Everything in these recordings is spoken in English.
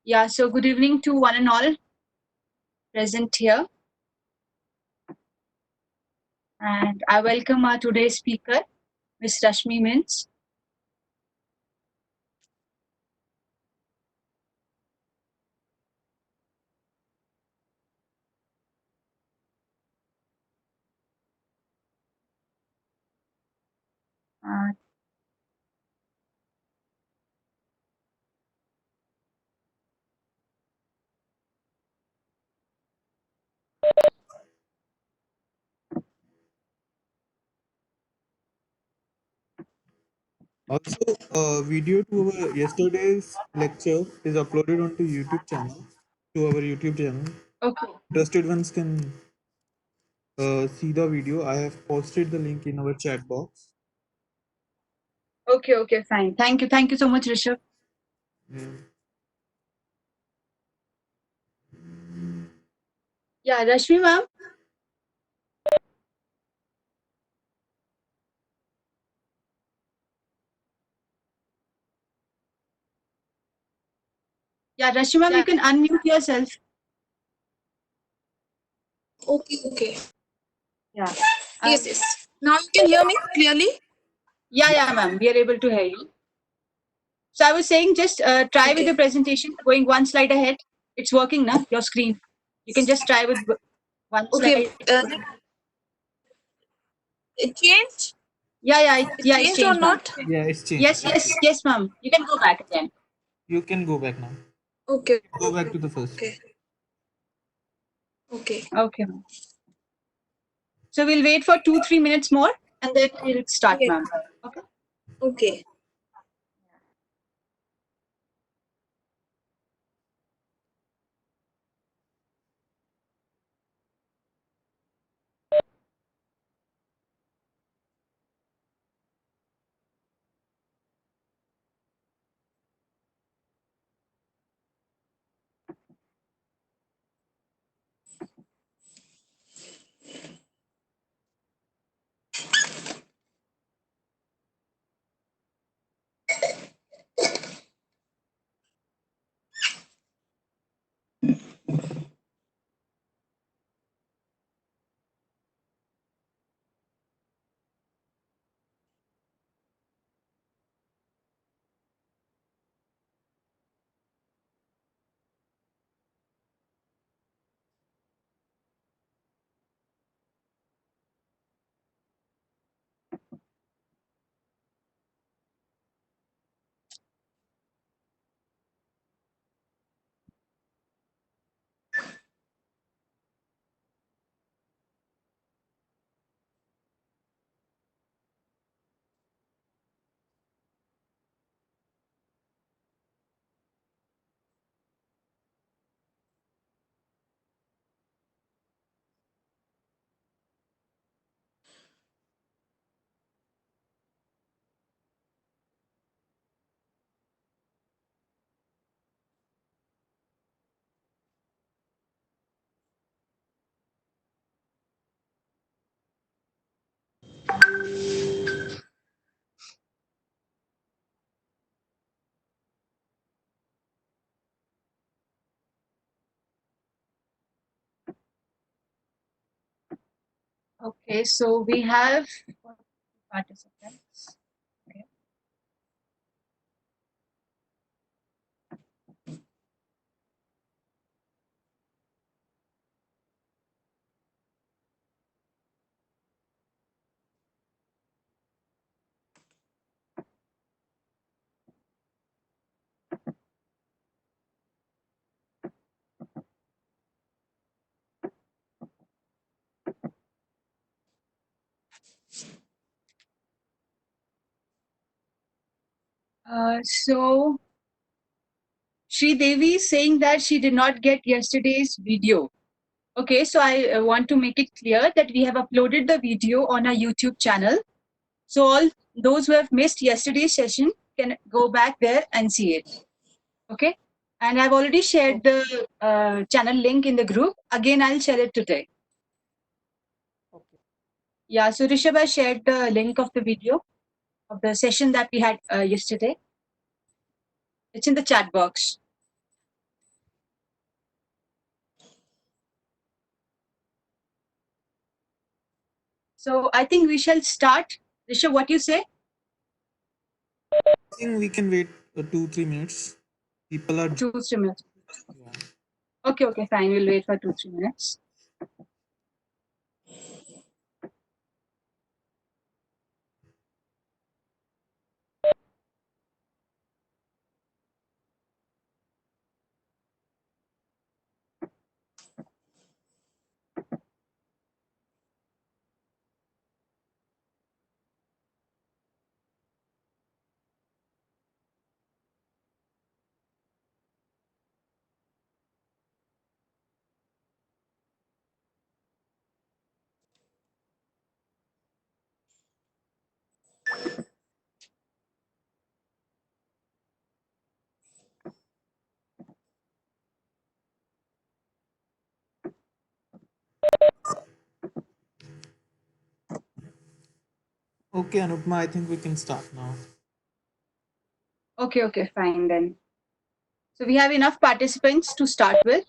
Yeah, so good evening to one and all present here. And I welcome our today's speaker, Ms. Rashmi Mintz. Uh, Also, a video to our yesterday's lecture is uploaded onto YouTube channel, to our YouTube channel. okay, Interested ones can see the video. I have posted the link in our chat box. okay, fine. Thank you so much, Rishabh. Yeah. Yeah, Rashmi ma'am. Yeah, Rashmi ma'am, you can unmute yourself. Okay. Yeah. Yes. Now you can hear me clearly? Yeah, ma'am. We are able to hear you. So I was saying, just try with Okay. the presentation, going one slide ahead. It's working now. Your screen. You can just try with one Okay. slide. It changed? Yeah, It it's changed or changed, ma'am. not? Yeah, it's changed. Yes, ma'am. You can go back again. You can go back now. Okay. Go back to the first. Okay. Okay. Okay, ma'am. So we'll wait for 2-3 minutes more and then we'll start, Yes. ma'am. Okay. Okay. Okay, so we have participants. Okay. So Sri Devi is saying that she did not get yesterday's video. Okay, so I want to make it clear that we have uploaded the video on our YouTube channel. So all those who have missed yesterday's session can go back there and see it. Okay, and I've already shared the channel link in the group. Again, I'll share it today. Yeah, so Rishabh has shared the link of the video of the session that we had yesterday. It's in the chat box. So I think we shall start. Rishabh, what you say? I think we can wait 2-3 minutes. People are 2-3 minutes. yeah. Okay, fine. We'll wait for 2-3 minutes. Okay, Anupma, I think we can start now. Okay, fine then. So we have enough participants to start with.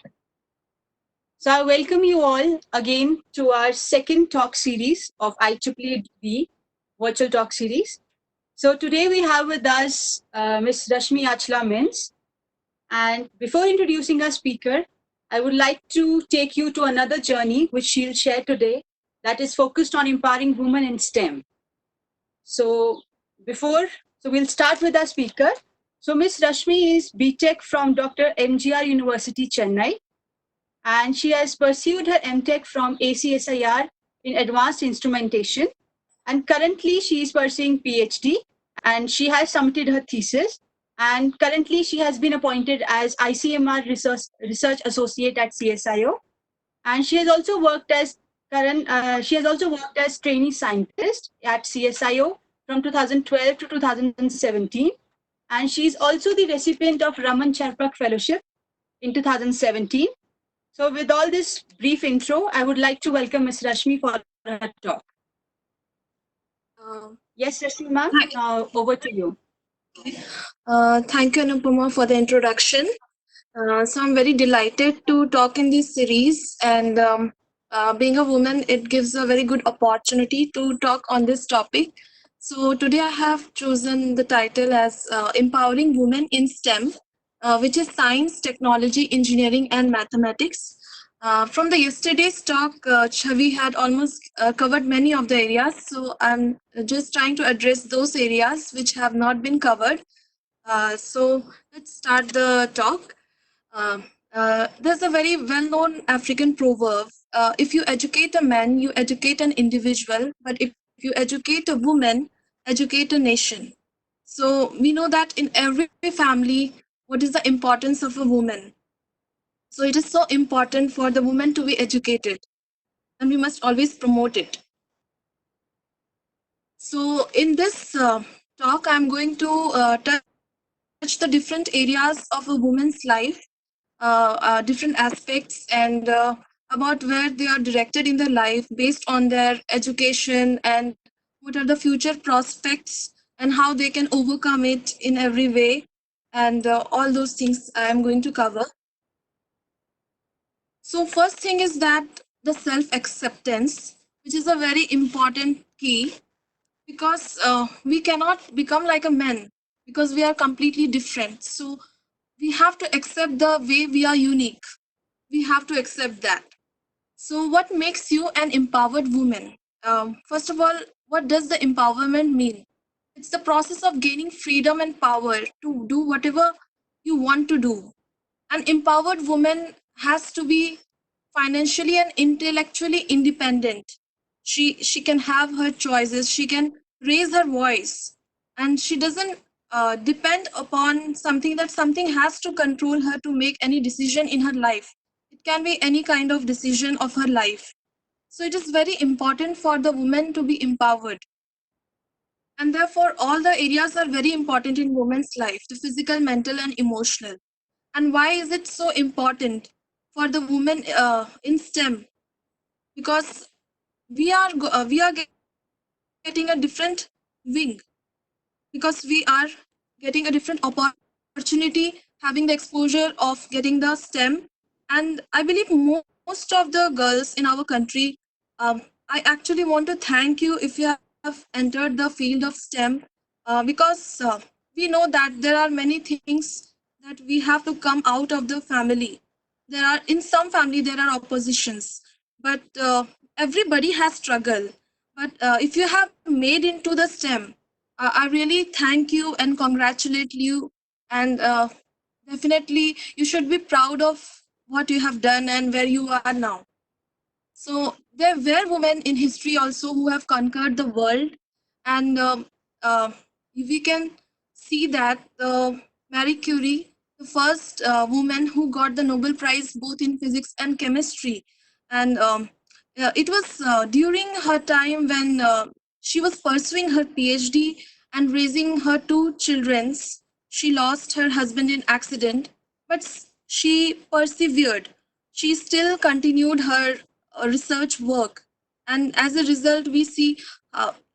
So I welcome you all again to our second talk series of IEEE virtual talk series. So today we have with us Ms. Rashmi Achla Mins. And before introducing our speaker, I would like to take you to another journey which she'll share today that is focused on empowering women in STEM. So we'll start with our speaker. So Ms. Rashmi is BTech from Dr. MGR University, Chennai, and she has pursued her MTech from ACSIR in advanced instrumentation. And currently she is pursuing PhD, and she has submitted her thesis. And currently she has been appointed as ICMR Research Associate at CSIO. And she has also worked as trainee scientist at CSIO from 2012 to 2017. And she is also the recipient of Raman Charpak Fellowship in 2017. So with all this brief intro, I would like to welcome Ms. Rashmi for her talk. Uh, Yes, Rashmi ma'am, Hi. now over to you. Thank you, Anupama, for the introduction. So I'm very delighted to talk in this series, and being a woman, it gives a very good opportunity to talk on this topic. So today I have chosen the title as Empowering Women in STEM, which is science, technology, engineering, and mathematics. From the yesterday's talk, Chavi had almost covered many of the areas. So I'm just trying to address those areas which have not been covered. So let's start the talk. There's a very well known African proverb, if you educate a man, you educate an individual, but if you educate a woman, educate a nation. So we know that in every family, what is the importance of a woman? So it is so important for the woman to be educated, and we must always promote it. So in this talk, I'm going to touch the different areas of a woman's life, different aspects, and about where they are directed in their life based on their education, and what are the future prospects and how they can overcome it in every way, and all those things I am going to cover. So first thing is that the self acceptance, which is a very important key, because we cannot become like a man because we are completely different. So we have to accept the way we are unique. We have to accept that. So what makes you an empowered woman? First of all, what does the empowerment mean? It's the process of gaining freedom and power to do whatever you want to do. An empowered woman has to be financially and intellectually independent. She can have her choices, she can raise her voice, and she doesn't depend upon something, that something has to control her to make any decision in her life. It can be any kind of decision of her life. So it is very important for the woman to be empowered, and therefore all the areas are very important in women's life: the physical, mental, and emotional. And why is it so important for the women in STEM? Because we are getting a different wing, because we are getting a different opportunity, having the exposure of getting the STEM. And I believe most of the girls in our country, I actually want to thank you if you have entered the field of STEM, because we know that there are many things that we have to come out of the family. There are, in some family there are oppositions, but everybody has struggle. But if you have made into the STEM, I really thank you and congratulate you. And definitely, you should be proud of what you have done and where you are now. So there were women in history also who have conquered the world, and we can see that Marie Curie, the first woman who got the Nobel Prize both in physics and chemistry, and it was during her time when she was pursuing her PhD and raising her two childrens. She lost her husband in accident, but she persevered. She still continued her research work, and as a result we see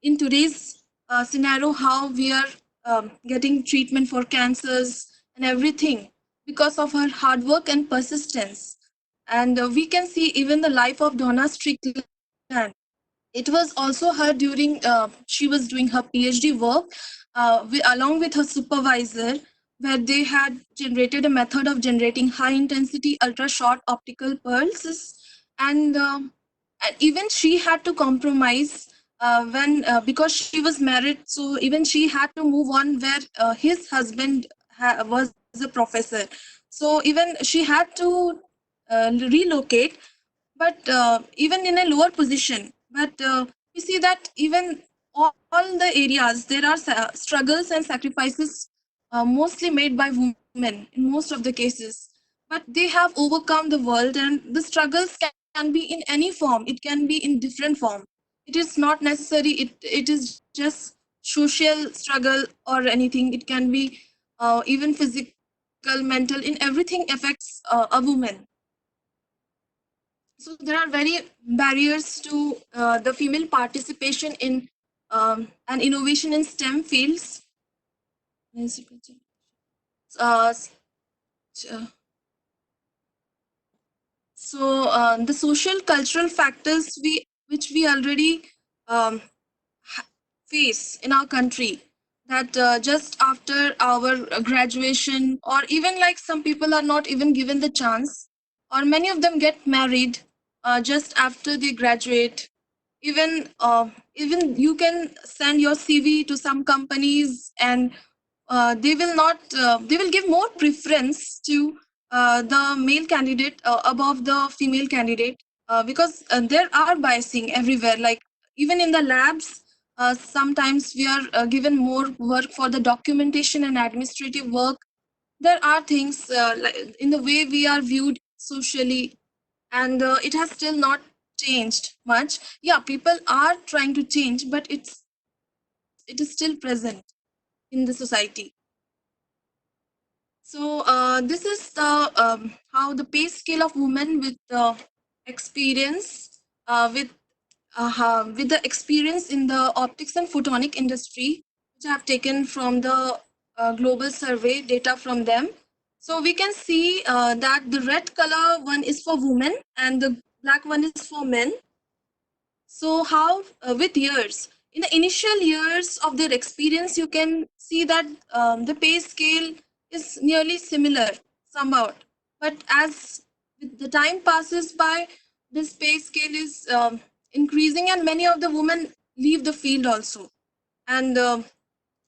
in today's scenario how we are getting treatment for cancers and everything because of her hard work and persistence. And we can see even the life of Donna Strickland. It was also her during she was doing her PhD work along with her supervisor, where they had generated a method of generating high intensity ultra short optical pulses. And even she had to compromise when because she was married, so even she had to move on where his husband was a professor. So even she had to relocate, but even in a lower position. But we see that even all the areas there are struggles and sacrifices mostly made by women in most of the cases, but they have overcome the world, and the struggles can be in any form, it can be in different form. It is not necessary it is just social struggle or anything. It can be even physical, mental, in everything affects a woman. So there are very barriers to the female participation in and innovation in STEM fields. Uh, uh, the social cultural factors which we already um, face in our country, that just after our graduation, or even like some people are not even given the chance, or many of them get married just after they graduate. Even you can send your CV to some companies, and they will not they will give more preference to the male candidate above the female candidate, because there are biasing everywhere. Like even in the labs, sometimes we are given more work for the documentation and administrative work. There are things like in the way we are viewed socially, and it has still not changed much. Yeah, people are trying to change, but it is still present in the society. So this is the how the pay scale of women with experience with the experience in the optics and photonic industry, which I have taken from the global survey data from them. So we can see that the red color one is for women and the black one is for men. So how with years, in the initial years of their experience, you can see that the pay scale is nearly similar somewhat. But as the time passes by, this pay scale is increasing, and many of the women leave the field also. And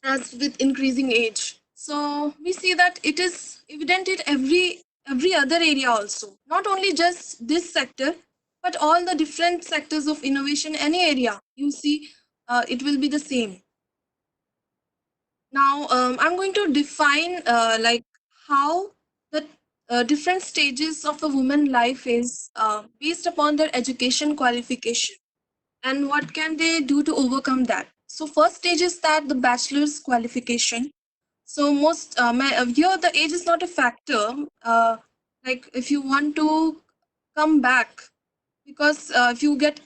as with increasing age, so we see that it is evident in every other area also, not only just this sector, but all the different sectors of innovation. Any area you see, it will be the same. Now I'm going to define like how the different stages of a woman life is based upon their education qualification, and what can they do to overcome that. So first stage is that the bachelor's qualification. So most here the age is not a factor. Like if you want to come back, because if you get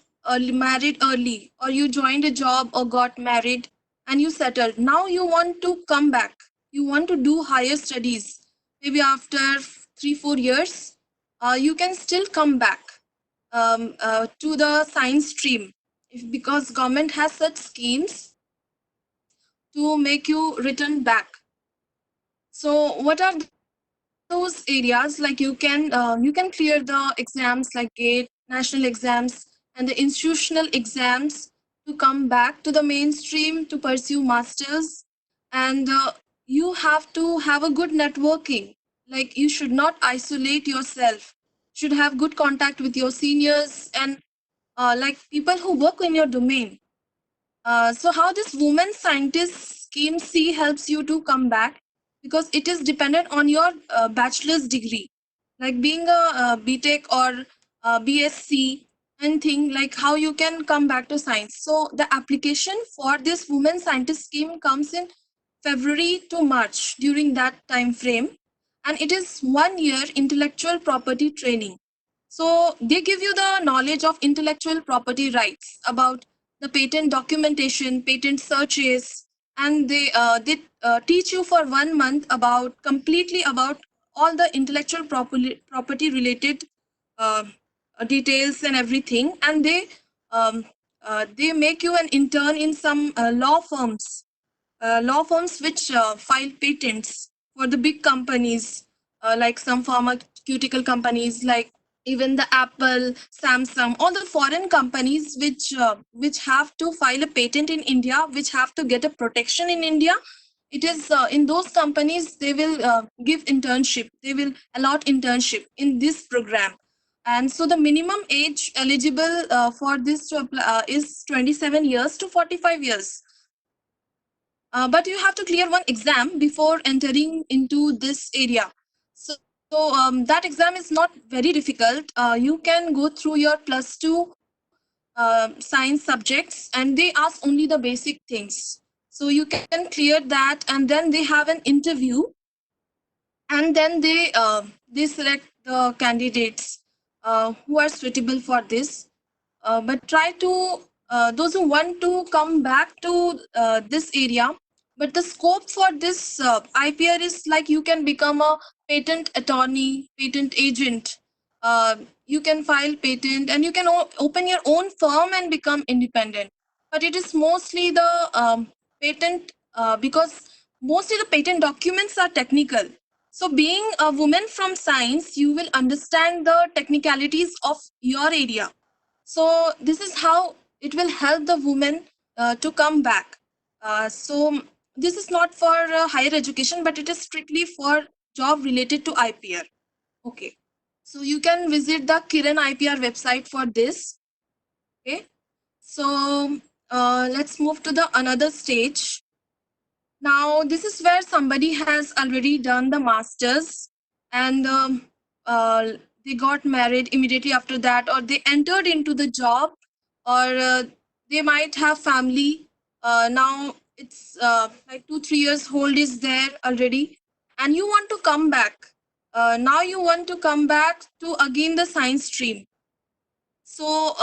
married early, or you joined a job or got married and you settled, now you want to come back, you want to do higher studies, maybe after 3 4 years, you can still come back to the science stream. if because government has such schemes to make you return back. So what are those areas? Like you can clear the exams like GATE, national exams, and the institutional exams to come back to the mainstream to pursue masters, and you have to have a good networking. Like you should not isolate yourself. Should have good contact with your seniors and like people who work in your domain. So how this woman scientist scheme C helps you to come back, because it is dependent on your bachelor's degree, like being a, BTech or BSc, anything like how you can come back to science. So the application for this woman scientist scheme comes in February to March during that time frame, and it is 1 year intellectual property training. So they give you the knowledge of intellectual property rights about the patent documentation, patent searches, and they teach you for 1 month about completely about all the intellectual property related uh, details and everything, and um, they make you an intern in some law firms which file patents for the big companies, like some pharmaceutical companies like even the Apple, Samsung, all the foreign companies which have to file a patent in India, which have to get a protection in India. It is in those companies they will give internship. They will allot internship in this program, and so the minimum age eligible for this to apply is 27 years to 45 years. But you have to clear one exam before entering into this area. So that exam is not very difficult. You can go through your plus two science subjects, and they ask only the basic things. So you can clear that, and then they have an interview, and then they select the candidates who are suitable for this. But try to those who want to come back to this area, but the scope for this IPR is like you can become a patent attorney, patent agent. You can file patent, and you can open your own firm and become independent. But it is mostly the patent, because mostly the patent documents are technical. So being a woman from science, you will understand the technicalities of your area. So this is how it will help the woman to come back. So this is not for higher education, but it is strictly for job related to IPR. Okay. So you can visit the Kiran IPR website for this. Okay. So let's move to the another stage. Now this is where somebody has already done the masters, and uh, they got married immediately after that, or they entered into the job, or they might have family. Now it's like 2 3 years old is there already, and you want to come back. Now you want to come back to again the science stream. So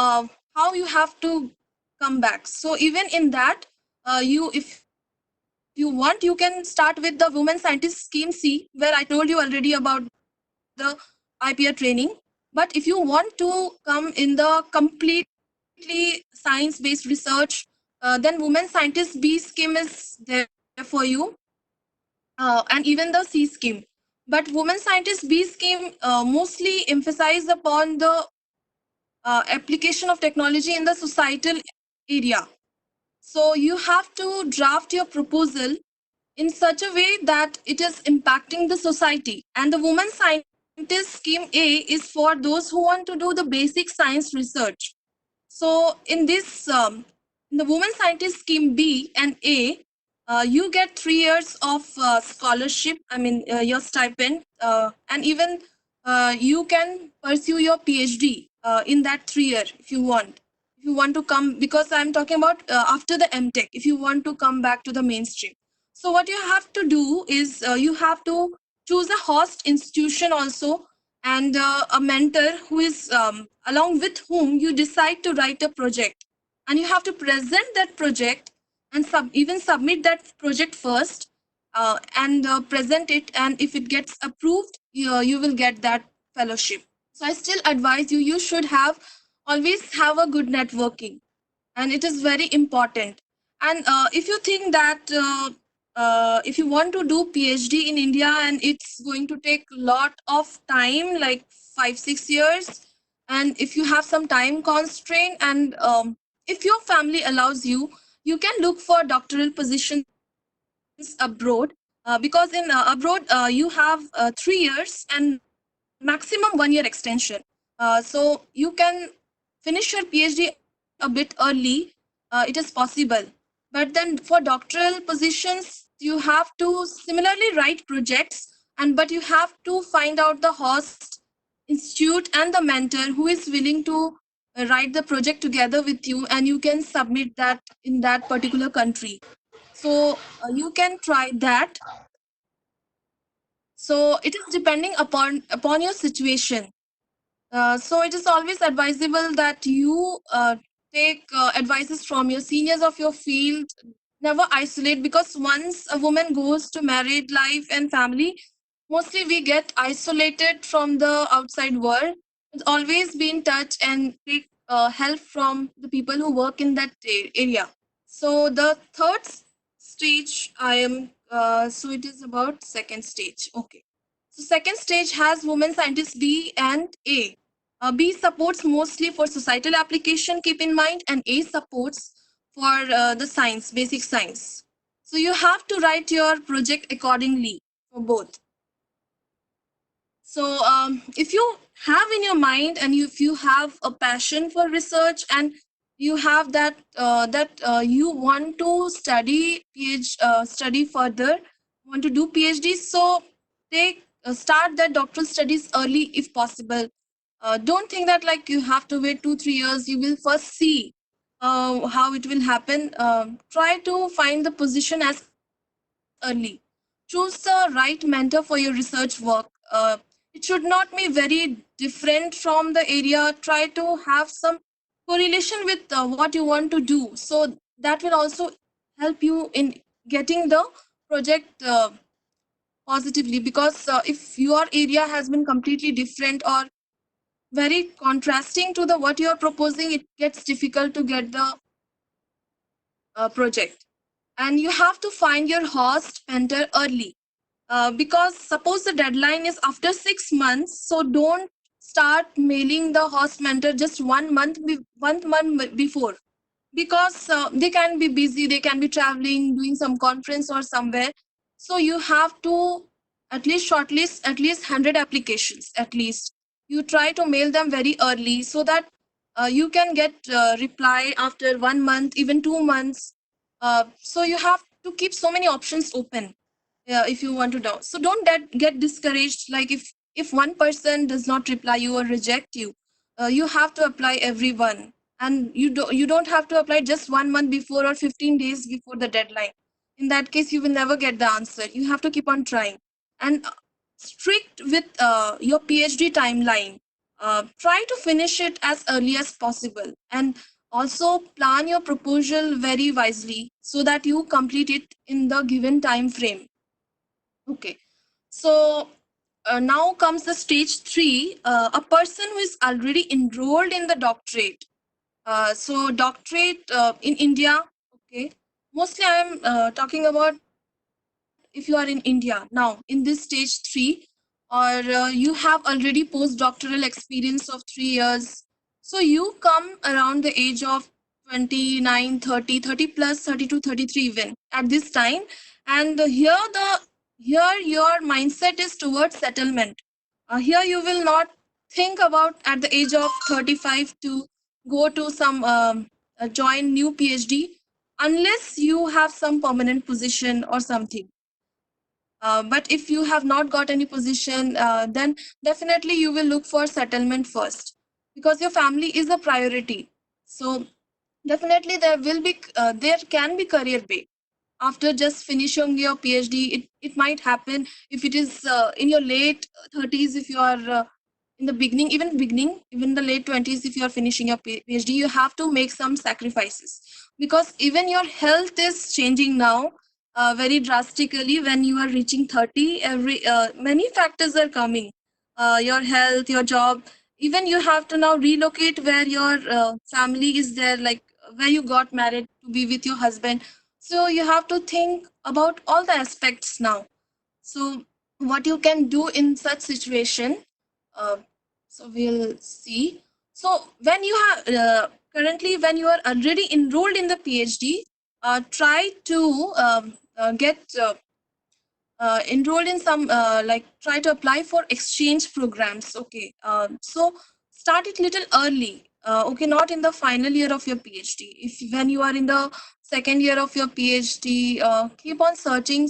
how you have to come back? So even in that, you if you want, you can start with the women scientist scheme C, where I told you already about the IPR training. But if you want to come in the completely science based research, then women scientist B scheme is there for you, and even the C scheme. But women scientist B scheme mostly emphasize upon the application of technology in the societal area. So you have to draft your proposal in such a way that it is impacting the society. And the woman scientist scheme A is for those who want to do the basic science research. So in the woman scientist scheme B and A, you get 3 years of scholarship. I mean, your stipend, and even you can pursue your PhD in that 3 year if you want. If you want to come, because I'm talking about after the MTech, if you want to come back to the mainstream. So what you have to do is you have to choose a host institution also, and a mentor who is along with whom you decide to write a project, and you have to present that project and even submit that project first, and present it, and if it gets approved, you will get that fellowship. So I still advise you, you should have always have a good networking. and it is very important. And if you think that if you want to do PhD in India and it's going to take a lot of time, like 5 6 years, and if you have some time constraint, and if your family allows you, you can look for doctoral positions abroad, because in abroad you have 3 years and maximum 1 year extension. So you can finish your PhD a bit early. It is possible. But then for doctoral positions, you have to similarly write projects, and but you have to find out the host institute and the mentor who is willing to write the project together with you, and you can submit that in that particular country. So you can try that. So it is depending upon your situation. So it is always advisable that you take advices from your seniors of your field. Never isolate, because once a woman goes to married life and family, mostly we get isolated from the outside world. It's always be in touch and take help from the people who work in that area. So the third stage, I am. So it is about second stage. Okay. So second stage has women scientists B and A. B supports mostly for societal application, keep in mind, and A supports for the science, basic science. So you have to write your project accordingly for both. So if you have in your mind, and if you have a passion for research, and you have that you want to study further, want to do PhD, so take start that doctoral studies early if possible. Don't think that like you have to wait 2 3 years. You will first see how it will happen. Try to find the position as early. Choose the right mentor for your research work. It should not be very different from the area. Try to have some correlation with what you want to do. So that will also help you in getting the project positively, because if your area has been completely different or very contrasting to the what you are proposing, it gets difficult to get the project. And you have to find your host mentor early, because suppose the deadline is after 6 months, so don't start mailing the host mentor just 1 month before, because they can be busy, they can be traveling, doing some conference or somewhere. So you have to at least shortlist at least 100 applications. At least you try to mail them very early, so that you can get reply after 1 month, even 2 months. So you have to keep so many options open if you want to know. So don't get discouraged, like if one person does not reply you or reject you, you have to apply everyone. And you don't have to apply just 1 month before or 15 days before the deadline. In that case, you will never get the answer. You have to keep on trying. And strict with your PhD timeline. Try to finish it as early as possible, and also plan your proposal very wisely so that you complete it in the given time frame. Okay. So now comes the stage three, a person who is already enrolled in the doctorate. So doctorate in India, okay. Mostly I am talking about if you are in India now in this stage three, or you have already postdoctoral experience of 3 years. So you come around the age of 29, 30, 30 plus, 32, 33 even at this time. And here your mindset is towards settlement. Here you will not think about at the age of 35 to go to some join new PhD, unless you have some permanent position or something. But if you have not got any position, then definitely you will look for settlement first, because your family is a priority. So definitely there can be career break after just finishing your PhD. It might happen if it is in your late 30s. If you are in the beginning, even the late 20s, if you are finishing your PhD, you have to make some sacrifices, because even your health is changing now very drastically. When you are reaching 30, every many factors are coming. Your health, your job, even you have to now relocate where your family is there, like where you got married to be with your husband. So you have to think about all the aspects now. So what you can do in such situation, uh, so we'll see. So when you have currently when you are already enrolled in the PhD, try to get enrolled in some like try to apply for exchange programs. Okay, so start it little early. Okay, not in the final year of your PhD. If when you are in the second year of your PhD, keep on searching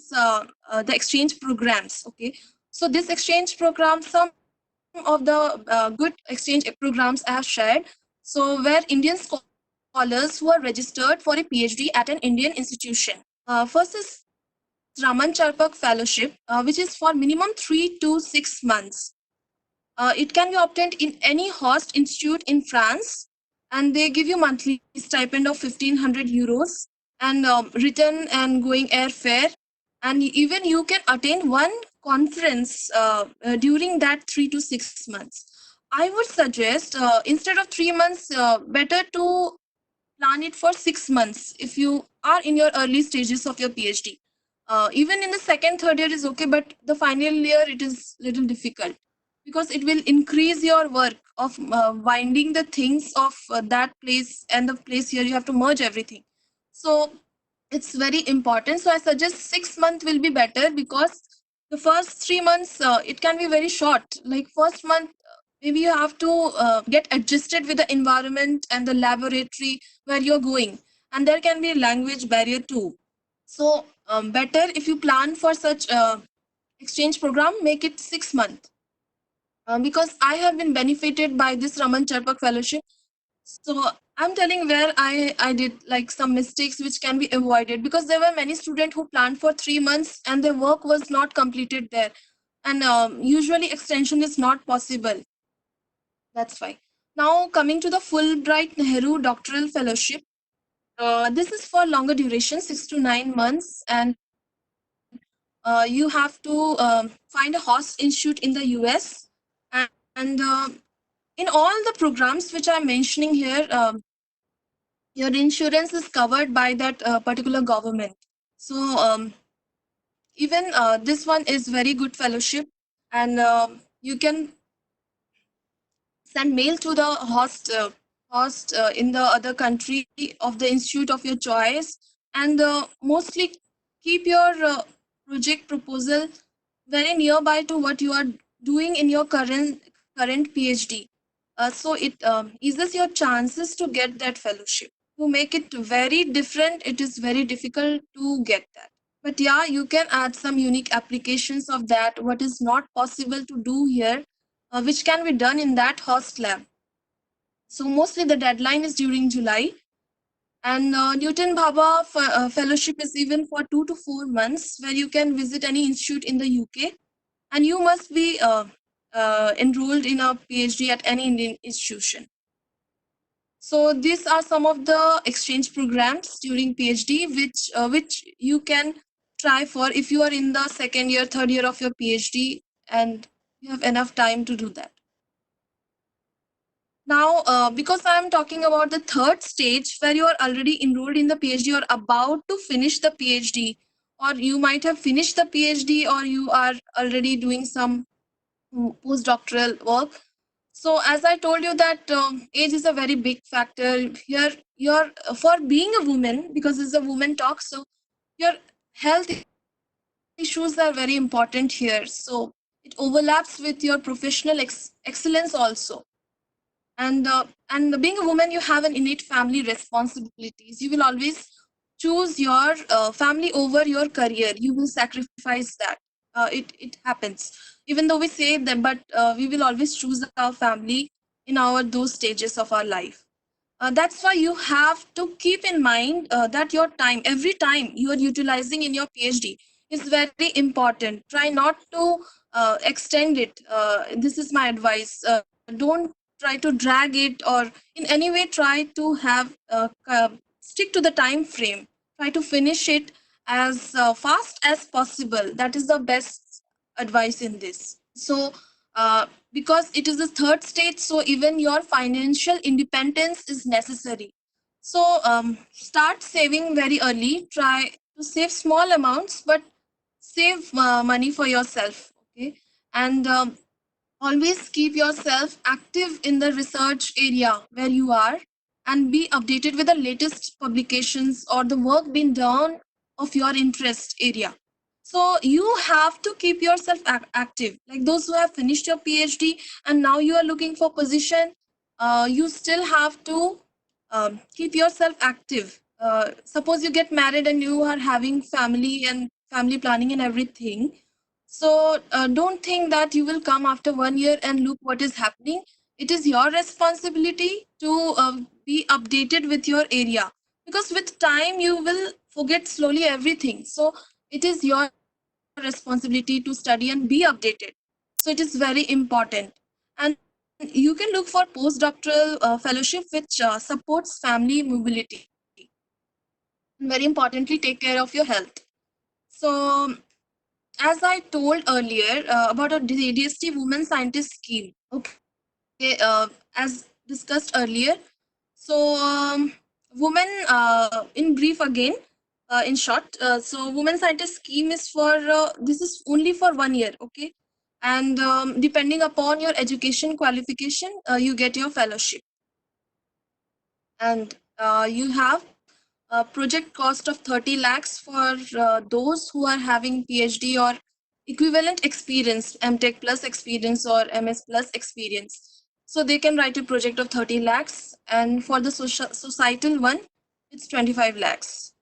the exchange programs. Okay, so this exchange program, some of the good exchange programs I have shared. So where Indian scholars who are registered for a PhD at an Indian institution. First is Raman Charpak Fellowship, which is for minimum 3 to 6 months. It can be obtained in any Host Institute in France, and they give you monthly stipend of 1,500 euros and return and going airfare. And even you can attend one conference during that 3 to 6 months. I would suggest instead of 3 months, better to plan it for 6 months if you are in your early stages of your PhD. Even in the second, third year is okay, but the final year it is little difficult because it will increase your work of winding the things of that place and the place here. You have to merge everything. So it's very important. So I suggest 6 months will be better because the first 3 months it can be very short. Like first month, maybe you have to get adjusted with the environment and the laboratory where you're going, and there can be a language barrier too. So better if you plan for such exchange program, make it 6 months. Because I have been benefited by this Raman Charpak Fellowship. So I'm telling where I did like some mistakes which can be avoided, because there were many students who planned for 3 months and their work was not completed there, and usually extension is not possible. That's why. Now coming to the Fulbright Nehru Doctoral Fellowship. This is for longer duration, 6 to 9 months, and you have to find a host institute in the US. And in all the programs which I'm mentioning here, your insurance is covered by that particular government. So even this one is very good fellowship, and you can send mail to the host in the other country of the institute of your choice, and mostly keep your project proposal very nearby to what you are doing in your current PhD. So it eases your chances to get that fellowship. To make it very different, it is very difficult to get that. But yeah, you can add some unique applications of that, what is not possible to do here, which can be done in that host lab. So mostly the deadline is during July. And Newton Bhabha Fellowship is even for 2 to 4 months, where you can visit any institute in the UK, and you must be enrolled in a PhD at any Indian institution. So these are some of the exchange programs during PhD, which you can try for if you are in the second year, third year of your PhD, and you have enough time to do that. Now, because I am talking about the third stage where you are already enrolled in the PhD or about to finish the PhD, or you might have finished the PhD, or you are already doing some postdoctoral work. So as I told you that age is a very big factor here. You're for being a woman, because it's a woman talk, so your health issues are very important here. So it overlaps with your professional excellence also. And being a woman, you have an innate family responsibilities. You will always choose your family over your career. You will sacrifice that. It happens, even though we say that, but we will always choose our family in our those stages of our life. That's why you have to keep in mind that your time, every time you are utilizing in your PhD, is very important. Try not to extend it. This is my advice. Don't try to drag it, or in any way try to have stick to the time frame. Try to finish it as fast as possible. That is the best advice in this. So because it is the third stage, so even your financial independence is necessary. So start saving very early. Try to save small amounts, but save money for yourself. Okay, and always keep yourself active in the research area where you are, and be updated with the latest publications or the work being done of your interest area. So you have to keep yourself active. Like those who have finished your PhD and now you are looking for position, you still have to keep yourself active. Suppose you get married and you are having family and family planning and everything, so don't think that you will come after 1 year and look what is happening. It is your responsibility to be updated with your area, because with time you will forget slowly everything. So it is your responsibility to study and be updated. So it is very important. And you can look for postdoctoral fellowship which supports family mobility. And very importantly, take care of your health. So as I told earlier about a DST Women Scientist Scheme. Okay, as discussed earlier. So, women, in brief again, in short, so Women Scientist Scheme is for, this is only for 1 year, okay? And depending upon your education qualification, you get your fellowship. And you have a project cost of 30 lakhs for those who are having PhD or equivalent experience, MTech plus experience or MS plus experience. So they can write a project of 30 lakhs, and for the societal one, it's 25 lakhs.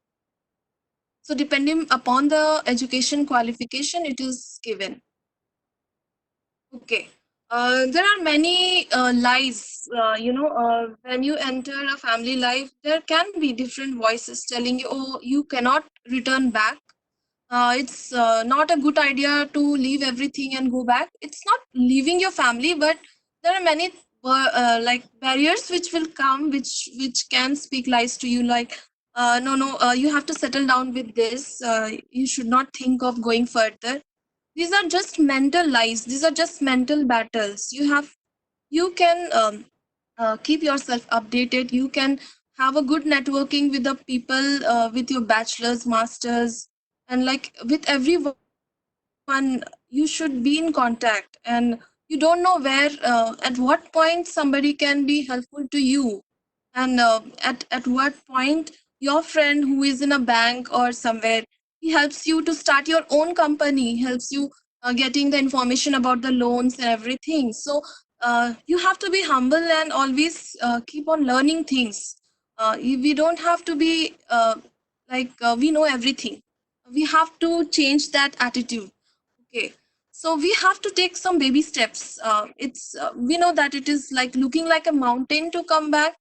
So depending upon the education qualification, it is given. Okay. There are many lies, when you enter a family life, there can be different voices telling you, oh, you cannot return back. It's not a good idea to leave everything and go back. It's not leaving your family, but there are many like barriers which will come, which can speak lies to you, like, no, you have to settle down with this. You should not think of going further. These are just mental lies. These are just mental battles. You can keep yourself updated. You can have a good networking with the people, with your bachelor's, masters, and like with everyone. You should be in contact, and you don't know where, at what point somebody can be helpful to you, and at what point your friend who is in a bank or somewhere, he helps you to start your own company, helps you getting the information about the loans and everything. So you have to be humble and always keep on learning things. We don't have to be we know everything. We have to change that attitude. Okay, so we have to take some baby steps. It's We know that it is like looking like a mountain to come back,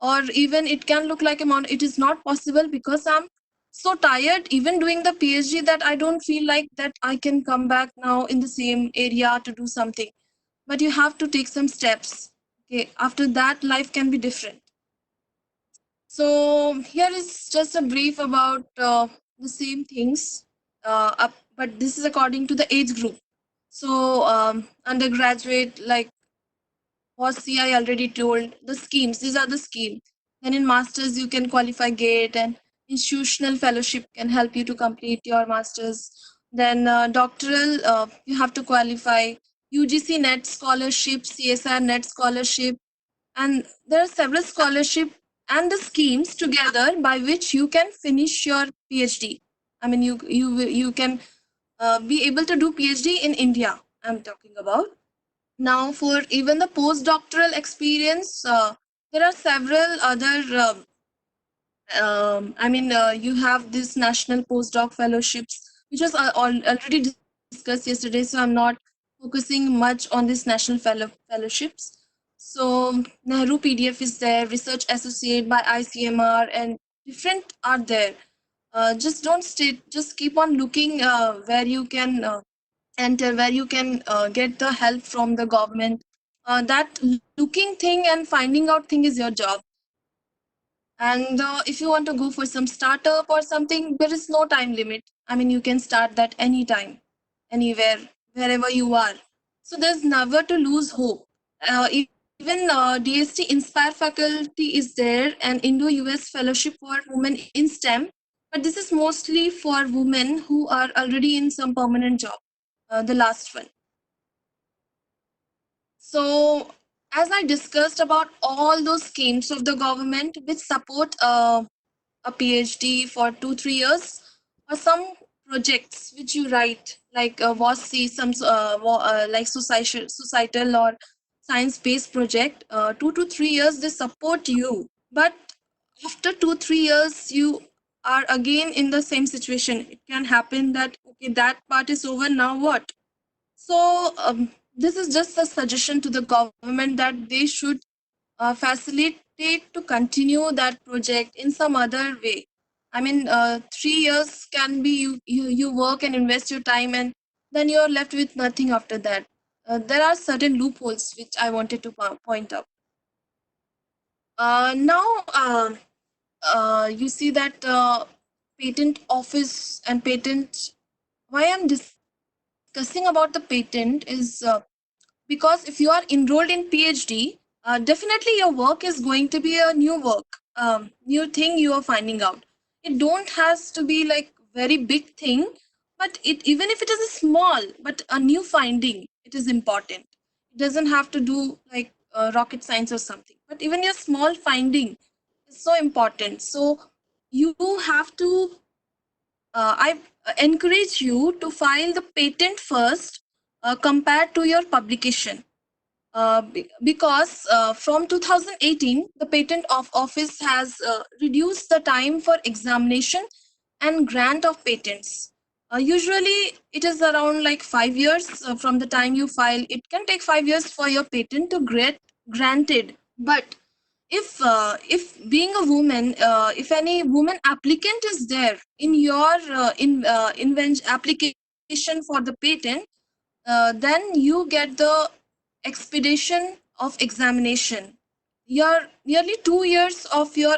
or even it can look like a mountain. It is not possible because I'm so tired even doing the PhD that I don't feel like that I can come back now in the same area to do something. But you have to take some steps. Okay, after that life can be different. So here is just a brief about the same things, but this is according to the age group. So undergraduate, like what CI already told, the schemes, these are the schemes. Then in masters, you can qualify GATE, and institutional fellowship can help you to complete your masters. Then doctoral, you have to qualify UGC NET scholarship, CSR NET scholarship, and there are several scholarship and the schemes together by which you can finish your PhD. I mean, you can be able to do PhD in India. I'm talking about. Now, for even the postdoctoral experience, there are several other. You have this national postdoc fellowships, which was already discussed yesterday. So I'm not focusing much on this national fellowships. So Nehru PDF is there, research associate by ICMR, and different are there. Just don't stay. Just keep on looking where you can enter, where you can get the help from the government. That looking thing and finding out thing is your job. And if you want to go for some startup or something, there is no time limit. I mean, you can start that anytime, anywhere, wherever you are. So there's never to lose hope. even DST Inspire faculty is there, and Indo-US Fellowship for Women in STEM. But this is mostly for women who are already in some permanent job. The last one. So, as I discussed about all those schemes of the government which support a PhD for 2-3 years, or some projects which you write like WASC, some like societal or science-based project, 2 to 3 years they support you. But after 2-3 years, you are again in the same situation. It can happen that okay, that part is over. Now what? So this is just a suggestion to the government that they should facilitate to continue that project in some other way. I mean, 3 years can be you work and invest your time, and then you're left with nothing after that. There are certain loopholes which I wanted to point out. Now, you see that patent office and patent. Why I'm discussing about the patent is because if you are enrolled in PhD, definitely your work is going to be a new work, new thing you are finding out. It don't has to be like very big thing, but it even if it is a small but a new finding, it is important. It doesn't have to do like rocket science or something, but even your small finding is so important. So you have to I encourage you to file the patent first compared to your publication. Because from 2018, the Patent of Office has reduced the time for examination and grant of patents. Usually, it is around like 5 years from the time you file. It can take 5 years for your patent to get granted. But if being a woman, if any woman applicant is there in your application for the patent, then you get the expedition of examination. Your nearly 2 years of your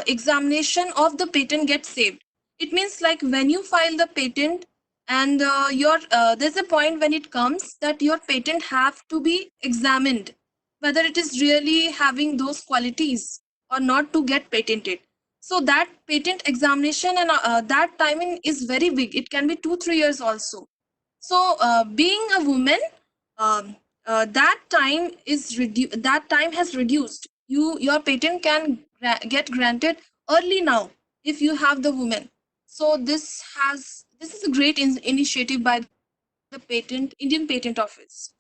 examination of the patent gets saved. It means like when you file the patent, and your there's a point when it comes that your patent have to be examined whether it is really having those qualities or not to get patented. So that patent examination and that timing is very big. It can be 2-3 years also. So being a woman, um, that time is that time has reduced. Your patent can get granted early now if you have the woman. So this is a great initiative by the patent Indian Patent Office.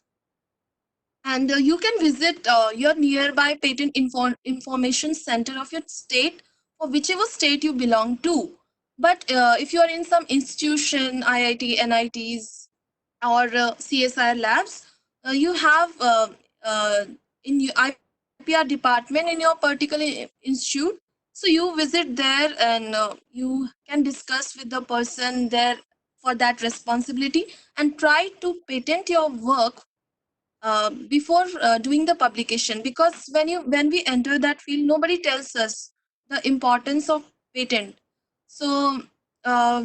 And you can visit your nearby patent information center of your state, for whichever state you belong to. But if you are in some institution, IIT, NITs, or CSIR labs, you have in your IPR department in your particular institute. So you visit there, and you can discuss with the person there for that responsibility, and try to patent your work before doing the publication. Because when we enter that field, nobody tells us the importance of patent. So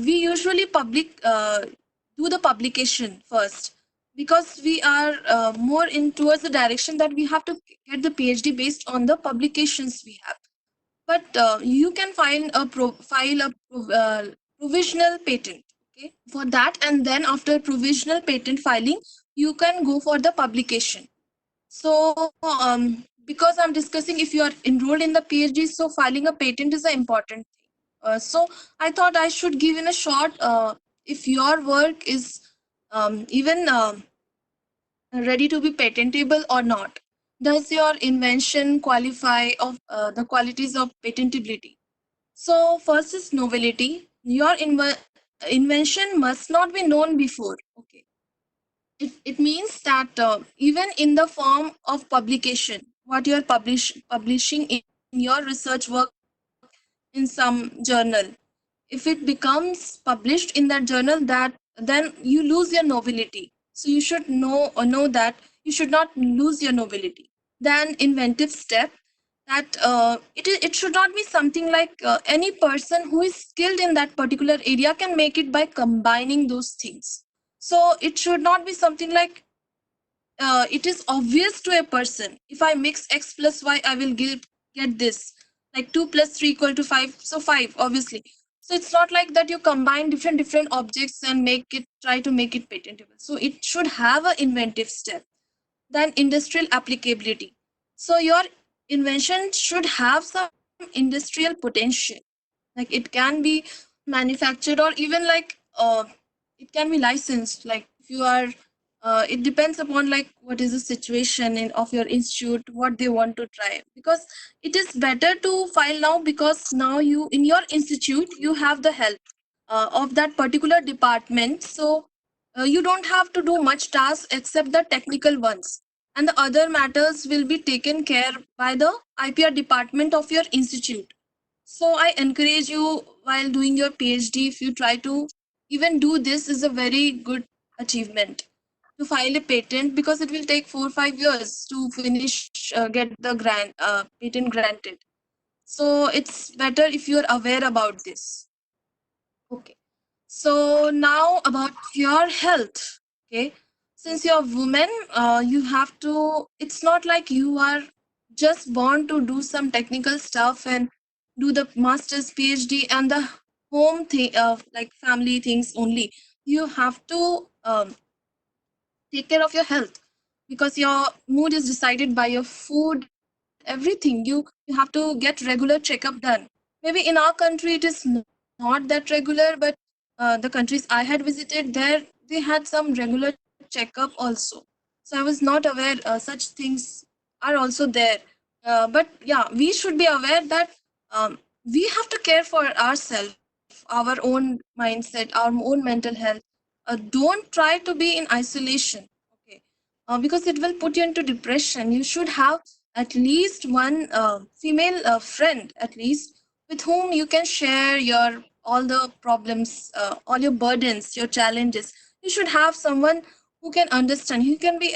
we usually do the publication first, because we are more in towards the direction that we have to get the PhD based on the publications we have. But you can file a provisional patent, okay, for that. And then after provisional patent filing, you can go for the publication. So because I'm discussing if you are enrolled in the PhD, so filing a patent is an important thing. So I thought I should give in a short, if your work is even ready to be patentable or not. Does your invention qualify of the qualities of patentability? So first is novelty. Your invention must not be known before. Okay. It means that even in the form of publication, what you're publishing in your research work in some journal, if it becomes published in that journal, that then you lose your novelty. So you should know that you should not lose your novelty. Then inventive step, that it should not be something like any person who is skilled in that particular area can make it by combining those things. So it should not be something like it is obvious to a person, if I mix x plus y, I will get this, like 2 plus 3 equal to 5, so 5 obviously. So it's not like that you combine different objects and try to make it patentable. So it should have an inventive step, then industrial applicability. So your invention should have some industrial potential, like it can be manufactured, or even like it can be licensed. Like if you are it depends upon like what is the situation of your institute, what they want to try, because it is better to file now, because now you in your institute you have the help of that particular department. So you don't have to do much tasks except the technical ones, and the other matters will be taken care by the IPR department of your institute. So I encourage you, while doing your PhD, if you try to even do this, is a very good achievement to file a patent, because it will take 4 or 5 years to finish get the patent granted. So it's better if you are aware about this. Okay. So now about your health. Okay. Since you're a woman, you have to, it's not like you are just born to do some technical stuff and do the master's, PhD, and the home thing, like family things only. You have to take care of your health, because your mood is decided by your food, everything. You have to get regular checkup done. Maybe in our country it is not that regular, but the countries I had visited, there they had some regular checkup also. So I was not aware such things are also there. But yeah, we should be aware that we have to care for ourselves, our own mindset, our own mental health. Don't try to be in isolation. Okay. Because it will put you into depression. You should have at least one female friend, at least, with whom you can share your all the problems, all your burdens, your challenges. You should have someone who can understand. He can be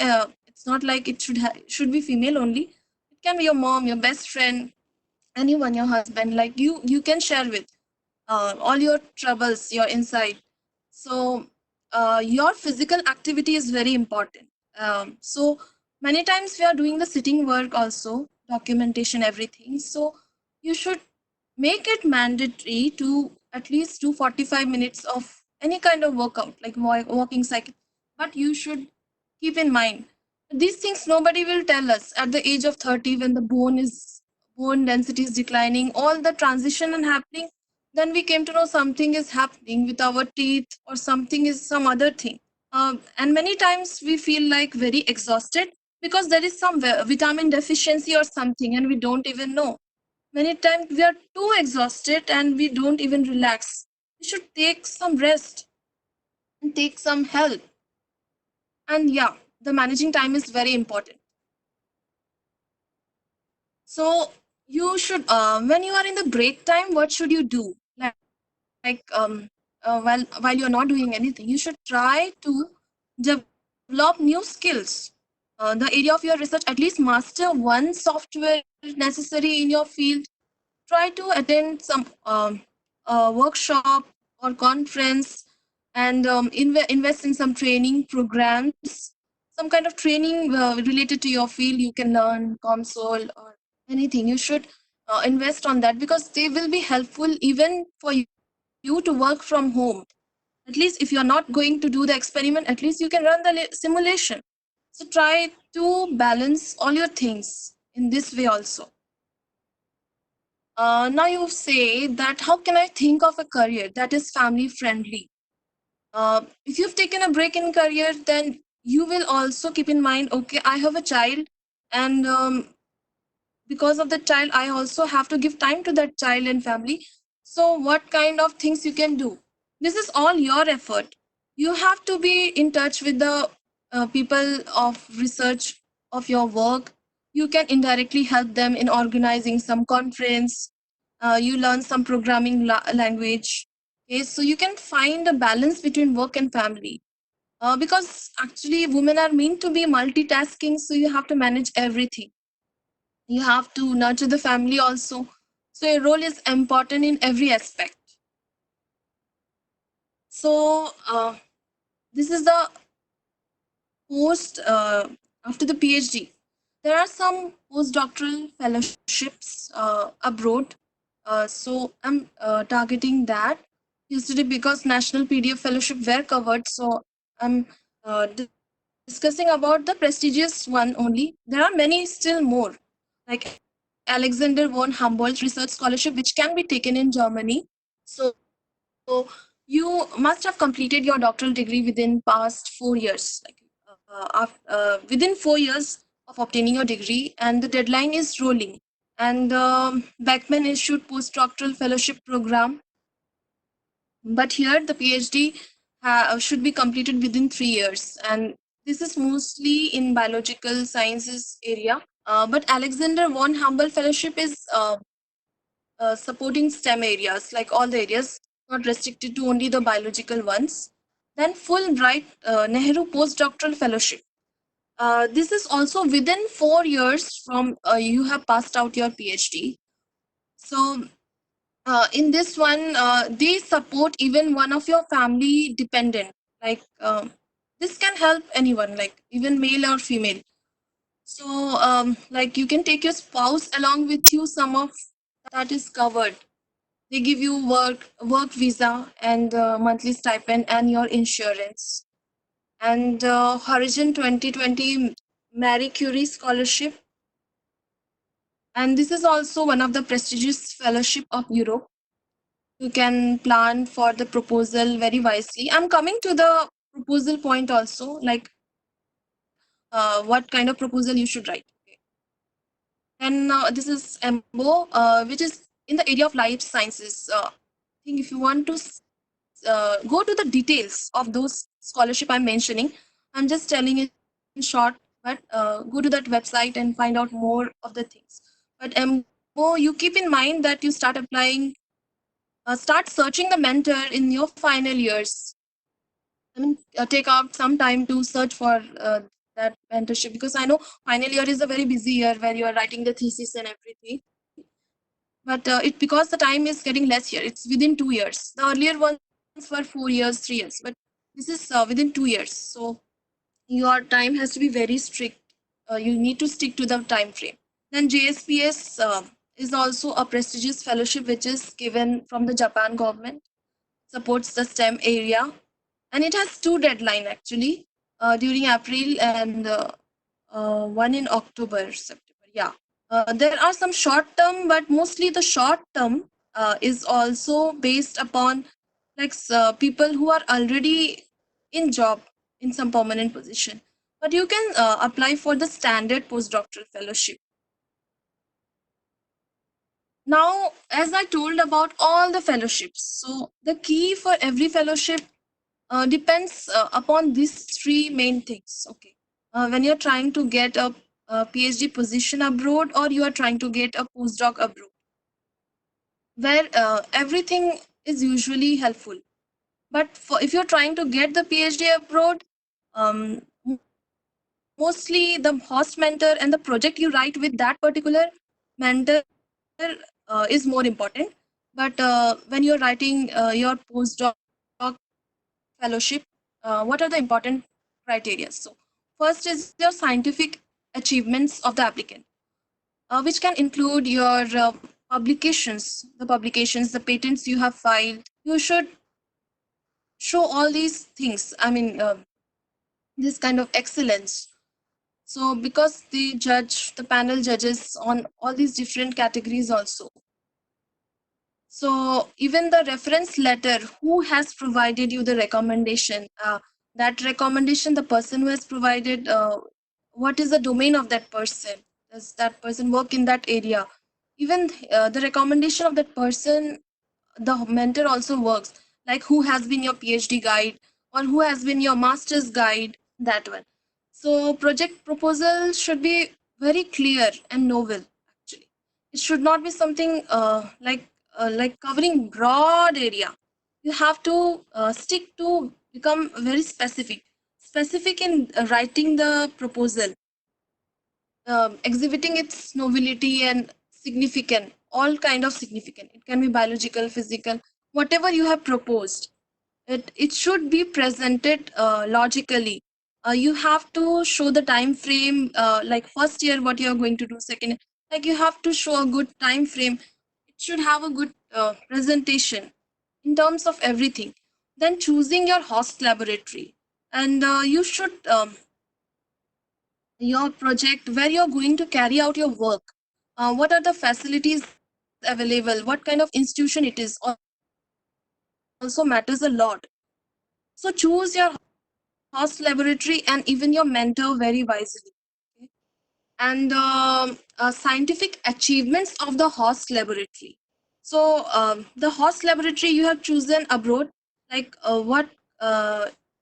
it's not like it should be female only. It can be your mom, your best friend, anyone, your husband, like you can share with all your troubles, your insight. So your physical activity is very important. So many times we are doing the sitting work also, documentation, everything. So you should make it mandatory to at least do 45 minutes of any kind of workout, like walking cycle. But you should keep in mind, these things nobody will tell us at the age of 30, when the bone density is declining, all the transition and happening. Then we came to know something is happening with our teeth, or something is some other thing. And many times we feel like very exhausted, because there is some vitamin deficiency or something, and we don't even know. Many times we are too exhausted and we don't even relax. We should take some rest and take some help. And yeah, the managing time is very important. So you should, when you are in the break time, what should you do? While you're not doing anything, you should try to develop new skills. The area of your research, at least master one software necessary in your field. Try to attend some workshop or conference, and invest in some training programs, some kind of training related to your field. You can learn console or anything. You should invest on that, because they will be helpful even for you to work from home. At least if you're not going to do the experiment, at least you can run the simulation. So try to balance all your things in this way also. Now you say that, how can I think of a career that is family friendly? If you've taken a break in career, then you will also keep in mind, okay, I have a child, and because of the child, I also have to give time to that child and family. So what kind of things you can do? This is all your effort. You have to be in touch with the people of research of your work. You can indirectly help them in organizing some conference. You learn some programming language. Okay, so you can find a balance between work and family. Because actually women are meant to be multitasking, so you have to manage everything. You have to nurture the family also. So your role is important in every aspect. So this is the post after the PhD, there are some postdoctoral fellowships abroad. So I'm targeting that yesterday because National PDF Fellowship were covered. So I'm discussing about the prestigious one only. There are many still more, like Alexander von Humboldt Research Scholarship, which can be taken in Germany. So you must have completed your doctoral degree within past 4 years, like within 4 years of obtaining your degree, and the deadline is rolling. And Beckman issued postdoctoral fellowship program, but here the PhD should be completed within 3 years, and this is mostly in biological sciences area. But Alexander von Humboldt Fellowship is supporting STEM areas, like all the areas, not restricted to only the biological ones. Then Fulbright Nehru Postdoctoral Fellowship. This is also within 4 years from you have passed out your PhD. So in this one, they support even one of your family dependent. Like this can help anyone, like even male or female. So like you can take your spouse along with you. Some of that is covered. They give you work visa and monthly stipend and your insurance. And Horizon 2020 Marie Curie Scholarship. And this is also one of the prestigious fellowship of Europe. You can plan for the proposal very wisely. I'm coming to the proposal point also, like what kind of proposal you should write. Okay. And this is EMBO, which is in the area of life sciences. I think if you want to go to the details of those scholarship I'm mentioning, I'm just telling in short, but go to that website and find out more of the things. But EMBO, you keep in mind that you start applying, start searching the mentor in your final years. I mean, take out some time to search for that mentorship, because I know final year is a very busy year where you are writing the thesis and everything. But it because the time is getting less here, it's within 2 years. The earlier ones were 4 years, 3 years, but this is within 2 years. So your time has to be very strict. You need to stick to the time frame. Then JSPS is also a prestigious fellowship which is given from the Japan government, supports the STEM area, and it has two deadline actually, during April and one in October, September. Yeah, there are some short term, but mostly the short term is also based upon like people who are already in job in some permanent position. But you can apply for the standard postdoctoral fellowship. Now, as I told about all the fellowships, so the key for every fellowship depends upon these three main things. Okay, when you're trying to get a PhD position abroad, or you are trying to get a postdoc abroad, where everything is usually helpful. But if you're trying to get the PhD abroad, mostly the host mentor and the project you write with that particular mentor is more important. But when you're writing your postdoc fellowship, what are the important criteria? So, first is your scientific achievements of the applicant, which can include your publications, the patents you have filed. You should show all these things. I mean, this kind of excellence. So, because the panel judges on all these different categories also. So even the reference letter, who has provided you the recommendation, that recommendation, the person who has provided, what is the domain of that person? Does that person work in that area? Even the recommendation of that person, the mentor also works. Like who has been your PhD guide, or who has been your master's guide, that one. So project proposal should be very clear and novel. Actually, it should not be something like covering broad area. You have to stick to become very specific in writing the proposal, exhibiting its novelty and significant, all kind of significant. It can be biological, physical, whatever you have proposed. It should be presented logically. You have to show the time frame, like first year what you are going to do, second, like you have to show a good time frame. It should have a good presentation in terms of everything. Then choosing your host laboratory, and you should your project where you're going to carry out your work. What are the facilities available? What kind of institution it is also matters a lot. So choose your host laboratory and even your mentor very wisely. Okay? And scientific achievements of the host laboratory. So the host laboratory you have chosen abroad, like what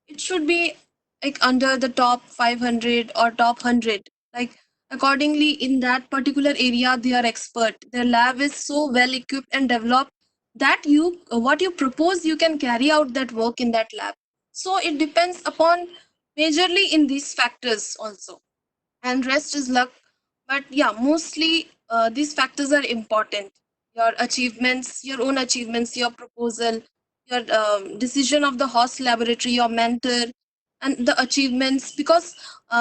it should be like under the top 500 or top 100, like accordingly in that particular area they are expert. Their lab is so well equipped and developed that you what you propose you can carry out that work in that lab. So it depends upon majorly in these factors also, and rest is luck. But yeah, mostly these factors are important: your achievements, your own achievements, your proposal, your decision of the host laboratory, your mentor, and the achievements. Because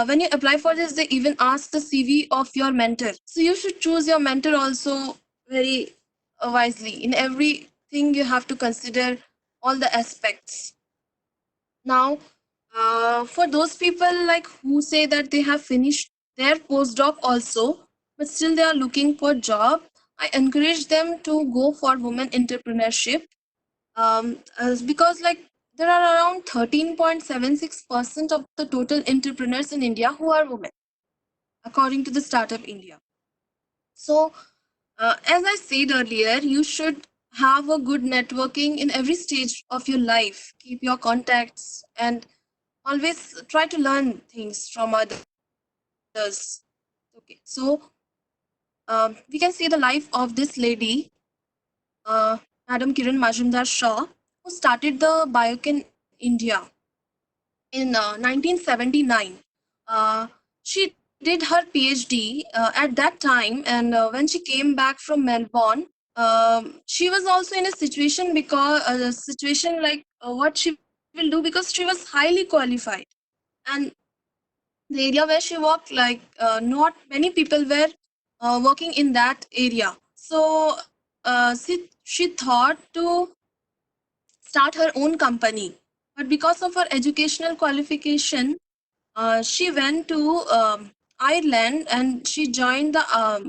when you apply for this, they even ask the CV of your mentor, so you should choose your mentor also very wisely. In everything you have to consider all the aspects. Now, for those people like who say that they have finished their postdoc also, but still they are looking for job, I encourage them to go for women entrepreneurship. Because like there are around 13.76% of the total entrepreneurs in India who are women, according to the Startup India. So, as I said earlier, you should have a good networking in every stage of your life. Keep your contacts and always try to learn things from others. Okay, so we can see the life of this lady, uh, Madam Kiran Majumdar Shaw, who started the Biocon India in 1979. She did her PhD at that time, and when she came back from Melbourne, she was also in a situation because a situation like what she will do, because she was highly qualified. And the area where she worked, like not many people were working in that area. So she thought to start her own company, but because of her educational qualification, she went to Ireland and she joined the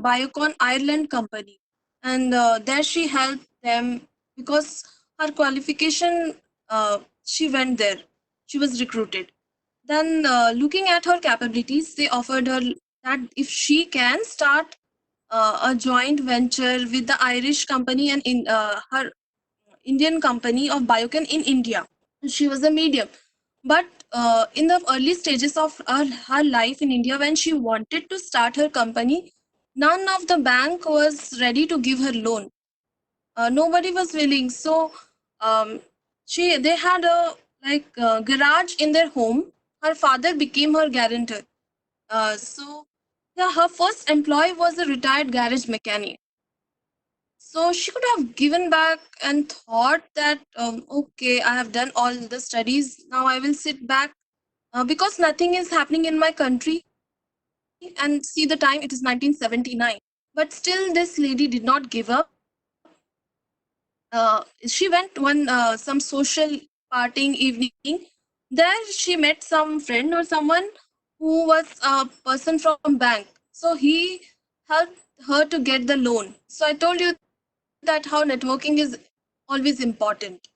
Biocon Ireland company, and there she helped them because her qualification. She went there. She was recruited. Then, looking at her capabilities, they offered her that if she can start a joint venture with the Irish company and in her Indian company of Biocon in India. She was a medium. But in the early stages of her life in India, when she wanted to start her company, none of the bank was ready to give her loan. Nobody was willing. So um, they had a garage in their home. Her father became her guarantor. So yeah, her first employee was a retired garage mechanic. So she could have given back and thought that, okay, I have done all the studies. Now I will sit back because nothing is happening in my country. And see the time, it is 1979. But still, this lady did not give up. She went one some social partying evening. There she met some friend or someone who was a person from bank. So he helped her to get the loan. So I told you that how networking is always important.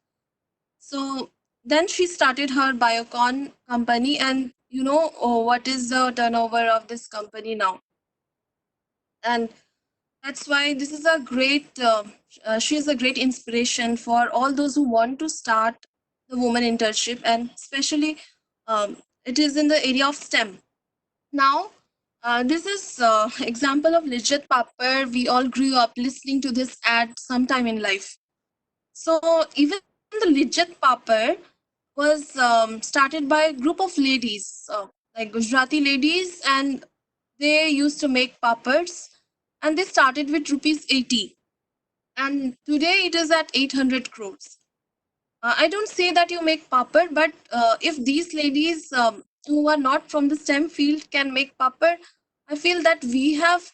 So then she started her Biocon company, and you know what is the turnover of this company now. And that's why this is a great she is a great inspiration for all those who want to start the woman internship, and especially it is in the area of STEM. Now this is example of Lijjat Papar. We all grew up listening to this ad sometime in life. So even the Lijjat Papar was started by a group of ladies, like Gujarati ladies, and they used to make papads, and they started with rupees 80, and today it is at 800 crores. I don't say that you make papad, but if these ladies who are not from the STEM field can make papad, I feel that we have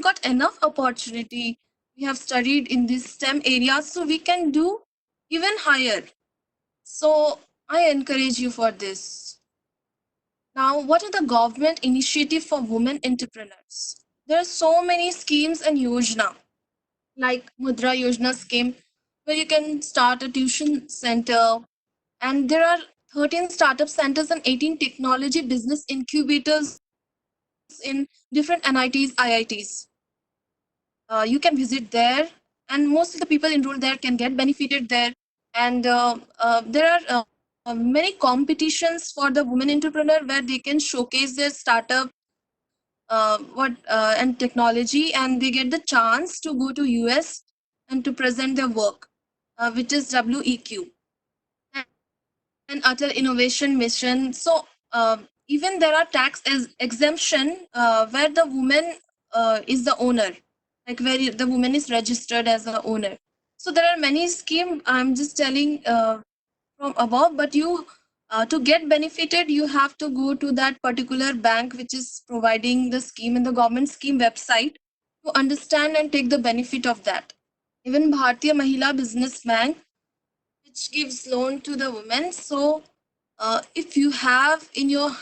got enough opportunity. We have studied in this STEM area, so we can do even higher. So I encourage you for this. Now, what are the government initiative for women entrepreneurs? There are so many schemes and yojana, like Mudra Yojana scheme, where you can start a tuition center, and there are 13 startup centers and 18 technology business incubators in different NITs, IITs. You can visit there, and most of the people enrolled there can get benefited there. And there are many competitions for the women entrepreneur where they can showcase their startup and technology, and they get the chance to go to US and to present their work, which is WEQ and Atal Innovation Mission. So even there are tax exemption where the woman is the owner, like where the woman is registered as the owner. So there are many scheme. I'm just telling from above, but you to get benefited, you have to go to that particular bank which is providing the scheme in the government scheme website to understand and take the benefit of that. Even Bharatiya Mahila Business Bank, which gives loan to the women. So if you have in your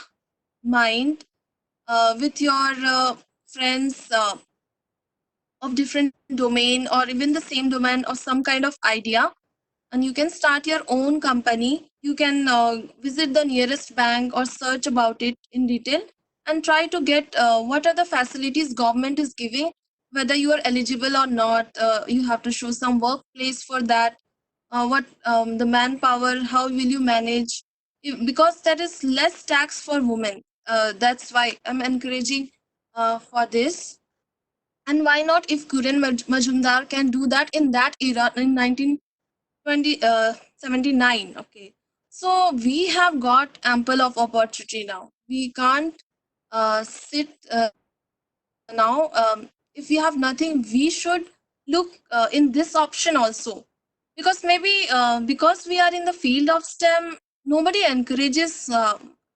mind with your friends of different domain or even the same domain or some kind of idea, and you can start your own company, you can visit the nearest bank or search about it in detail and try to get what are the facilities government is giving, whether you are eligible or not. You have to show some workplace for that. What the manpower, how will you manage? Because there is less tax for women. That's why I'm encouraging for this. And why not, if Kuren Majumdar can do that in that era in 1979? Okay, so we have got ample of opportunity now. We can't sit now. If we have nothing, we should look in this option also, because maybe because we are in the field of STEM, nobody encourages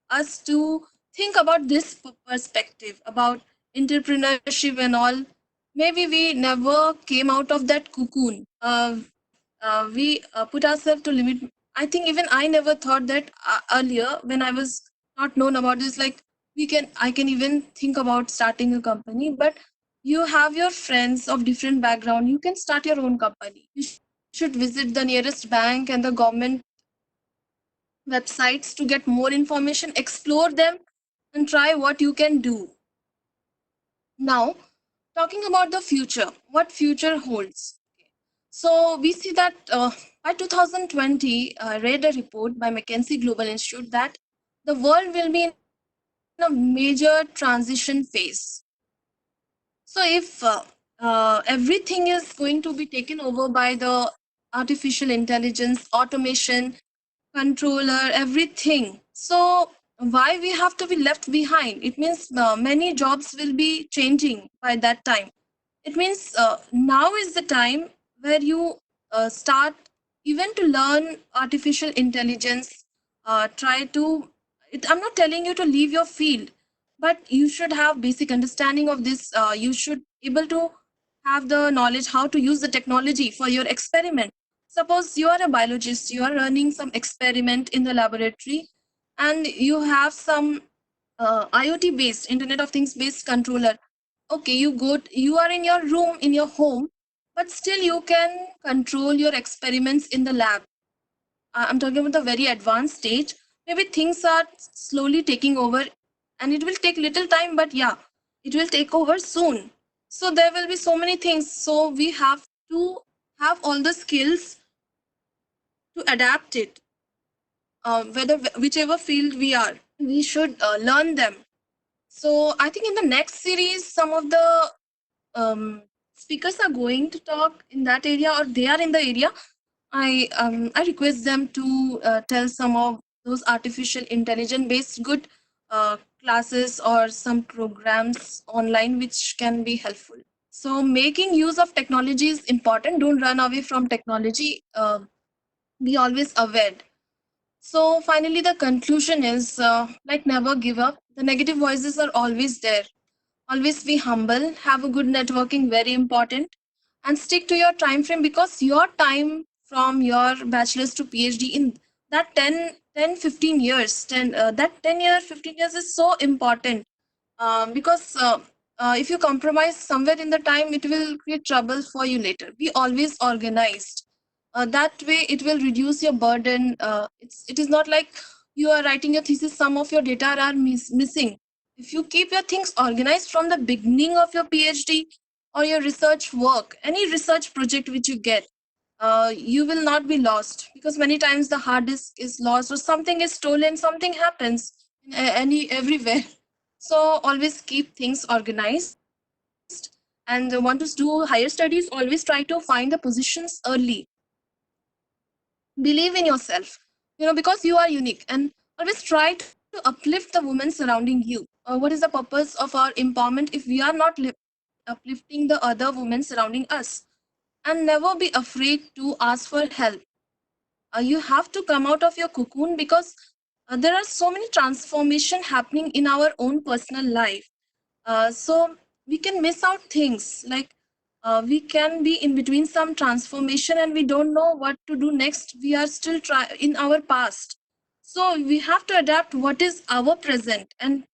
us to think about this perspective about entrepreneurship and all. Maybe we never came out of that cocoon. We put ourselves to limit. I think even I never thought that earlier when I was not known about this. Like I can even think about starting a company. But you have your friends of different background. You can start your own company. You should visit the nearest bank and the government websites to get more information. Explore them and try what you can do. Now, talking about the future, what future holds? So we see that by 2020, I read a report by McKinsey Global Institute that the world will be in a major transition phase. So if everything is going to be taken over by the artificial intelligence, automation, controller, everything. So why we have to be left behind? It means many jobs will be changing by that time. It means now is the time where you start even to learn artificial intelligence. Try to. I'm not telling you to leave your field, but you should have basic understanding of this. You should able to have the knowledge how to use the technology for your experiment. Suppose you are a biologist, you are running some experiment in the laboratory, and you have some IoT based, Internet of Things based controller. Okay, you are in your room in your home, but still you can control your experiments in the lab. I'm talking about the very advanced stage. Maybe things are slowly taking over, and it will take little time, but yeah, it will take over soon. So there will be so many things. So we have to have all the skills to adapt it, whether whichever field we are. We should learn them. So I think in the next series, some of the speakers are going to talk in that area, or they are in the area. I request them to tell some of those artificial intelligence based good classes or some programs online which can be helpful. So making use of technology is important. Don't run away from technology. Be always aware. So finally, the conclusion is like never give up. The negative voices are always there. Always be humble, have a good networking, very important, and stick to your time frame, because your time from your bachelor's to PhD in that 15 years, 15 years is so important, because if you compromise somewhere in the time, it will create trouble for you later. Be always organized. That way, it will reduce your burden. It is not like you are writing your thesis, some of your data are missing. If you keep your things organized from the beginning of your PhD or your research work, any research project which you get, you will not be lost, because many times the hard disk is lost or something is stolen, something happens in everywhere. So always keep things organized, and want to do higher studies, always try to find the positions early. Believe in yourself, because you are unique, and always try to uplift the women surrounding you. What is the purpose of our empowerment if we are not uplifting the other women surrounding us? And never be afraid to ask for help. You have to come out of your cocoon, because there are so many transformation happening in our own personal life. So we can miss out things, like we can be in between some transformation and we don't know what to do next. We are still in our past, so we have to adapt what is our present, and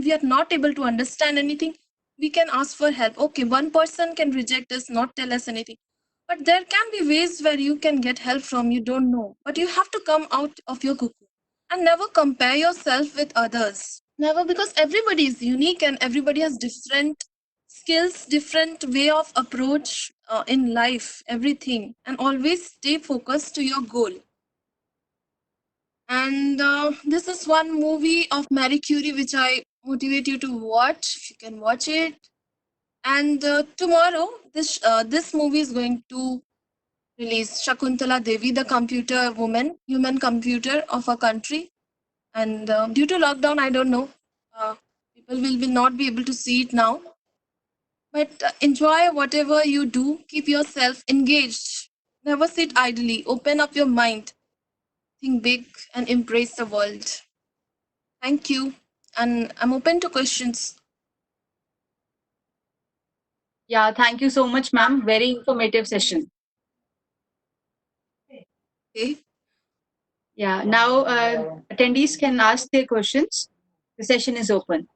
we are not able to understand anything. We can ask for help. Okay, one person can reject us, not tell us anything, but there can be ways where you can get help from, you don't know, but you have to come out of your cocoon. And never compare yourself with others, never, because everybody is unique and everybody has different skills, different way of approach in life, everything, and always stay focused to your goal. And this is one movie of Marie Curie which I motivate you to watch, if you can watch it. And tomorrow this movie is going to release, Shakuntala Devi, the computer woman, human computer of our country. And due to lockdown, I don't know, uh, people will not be able to see it now. But enjoy whatever you do, keep yourself engaged, never sit idly, open up your mind, think big, and embrace the world. Thank you, and I'm open to questions. Yeah, thank you so much, ma'am. Very informative session. Okay. Yeah, now attendees can ask their questions. The session is open.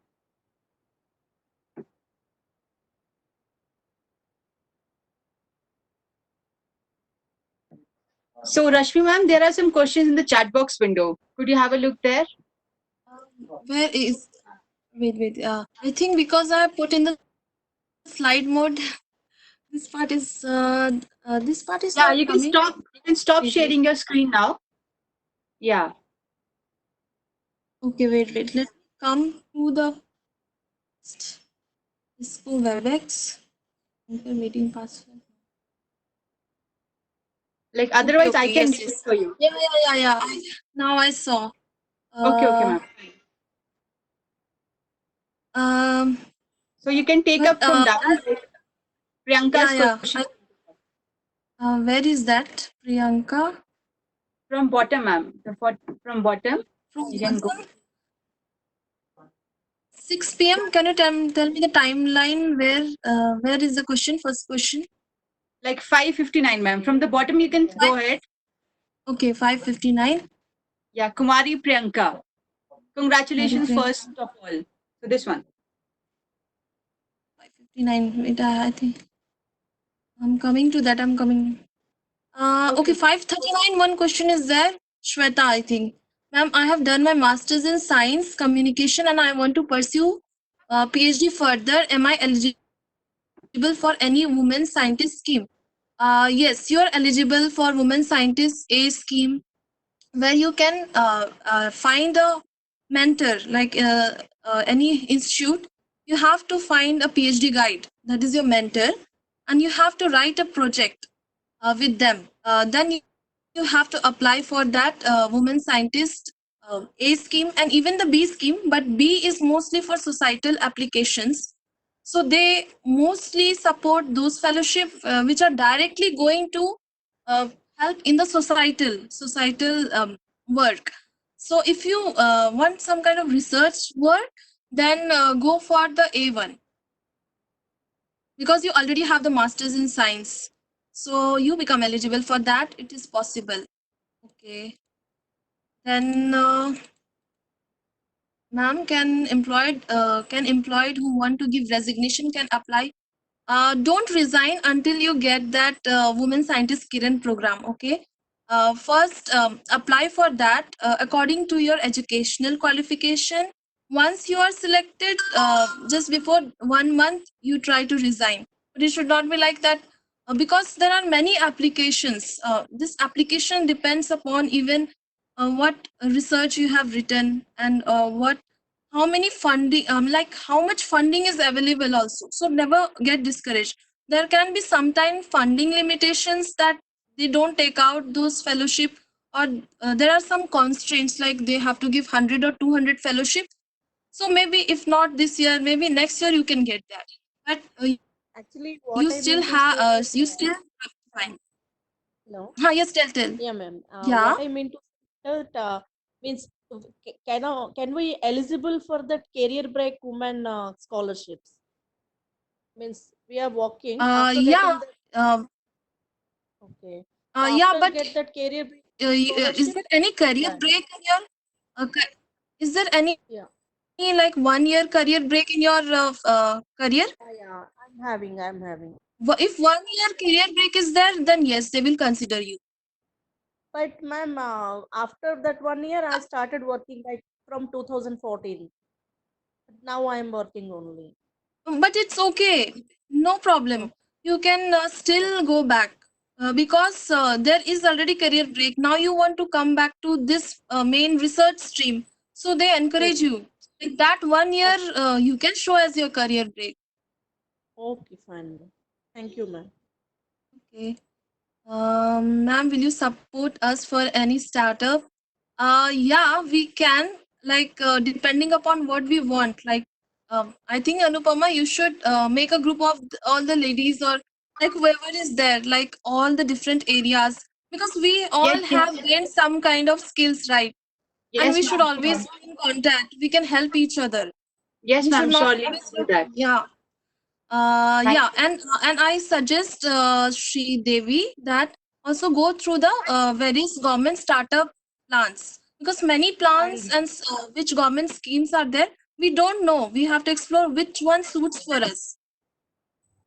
So, Rashmi ma'am, there are some questions in the chat box window. Could you have a look there? Where is? Wait. I think because I put in the slide mode, this part is Yeah, not you can coming. stop. You can stop Wait. sharing your screen now. Yeah. Okay, wait. Let me come to the Cisco WebEx. Enter meeting password. Like otherwise, I Okay. can Yes, do it yes. for you. Yeah. Now I saw. Okay, Uh, ma'am. um, So you can take but up from down. Like Priyanka's yeah. question Where is that, Priyanka? from bottom, ma'am. From bottom, From you can go. 6 p.m. Can you tell me the timeline where is the question? First question. Like 5:59, ma'am. From the bottom, you can go ahead. Okay, 5:59. Yeah, Kumari Priyanka. Congratulations, Priyanka. first of all. So this one. 5:59. Wait, I think I'm coming to that. I'm coming. Okay, 5:39. One question is there. Shweta, I think. Ma'am, I have done my master's in science communication and I want to pursue PhD further. Am I eligible for any women scientist scheme? Yes, you are eligible for women scientist A scheme, where you can find a mentor, like any institute. You have to find a PhD guide, that is your mentor, and you have to write a project with them. Then you have to apply for that women scientist A scheme and even the B scheme, but B is mostly for societal applications. So they mostly support those fellowship which are directly going to uh, help in the societal. work. So if you want some kind of research work, then go for the A1, because you already have the masters in science, so you become eligible for that. It is possible. Okay. Then ma'am, can employed who want to give resignation can apply? Don't resign until you get that women scientist Kiran program. Okay. First, apply for that according to your educational qualification. Once you are selected, just before 1 month, you try to resign. But it should not be like that, because there are many applications. This application depends upon even what research you have written, and what how many funding, like how much funding is available also. So never get discouraged. There can be sometime funding limitations that they don't take out those fellowship, or there are some constraints like they have to give 100 or 200 fellowship. So maybe if not this year, maybe next year you can get that. But Actually, you what I still mean to have say that, you still have time. no, Yes, tell. yeah, ma'am. Yeah. What I mean to say that, means, can we eligible for that career break women scholarships? Means we are working after Yeah. getting that. Okay. So Yeah, after but get that career break is scholarship, there any career yeah, break in your is there any yeah, like 1 year career break in your career? yeah. I'm having. If 1 year career break is there, then yes, they will consider you. But ma'am, after that 1 year, I started working like from 2014. Now I am working only. But it's okay, no Okay. problem. You can still go back, because there is already career break. Now you want to come back to this main research stream, so they encourage Yes. you. Like that 1 year, you can show as your career break. Okay, fine. Thank you, ma'am. Okay. Ma'am, will you support us for any startup? Yeah, we can. Like, depending upon what we want. Like, I think Anupama, you should make a group of all the ladies, or like whoever is there, like all the different areas, because we Yes, all yes, have gained some kind of skills, right? And yes, we should ma'am. always be in contact. We can help each other. Yes, We should ma'am. not Surely always we'll do that. yeah. Thank Yeah, and I suggest Sri Devi that also go through the various government startup plans, because many I'll plans and which government schemes are there, we don't know. We have to explore which one suits for us.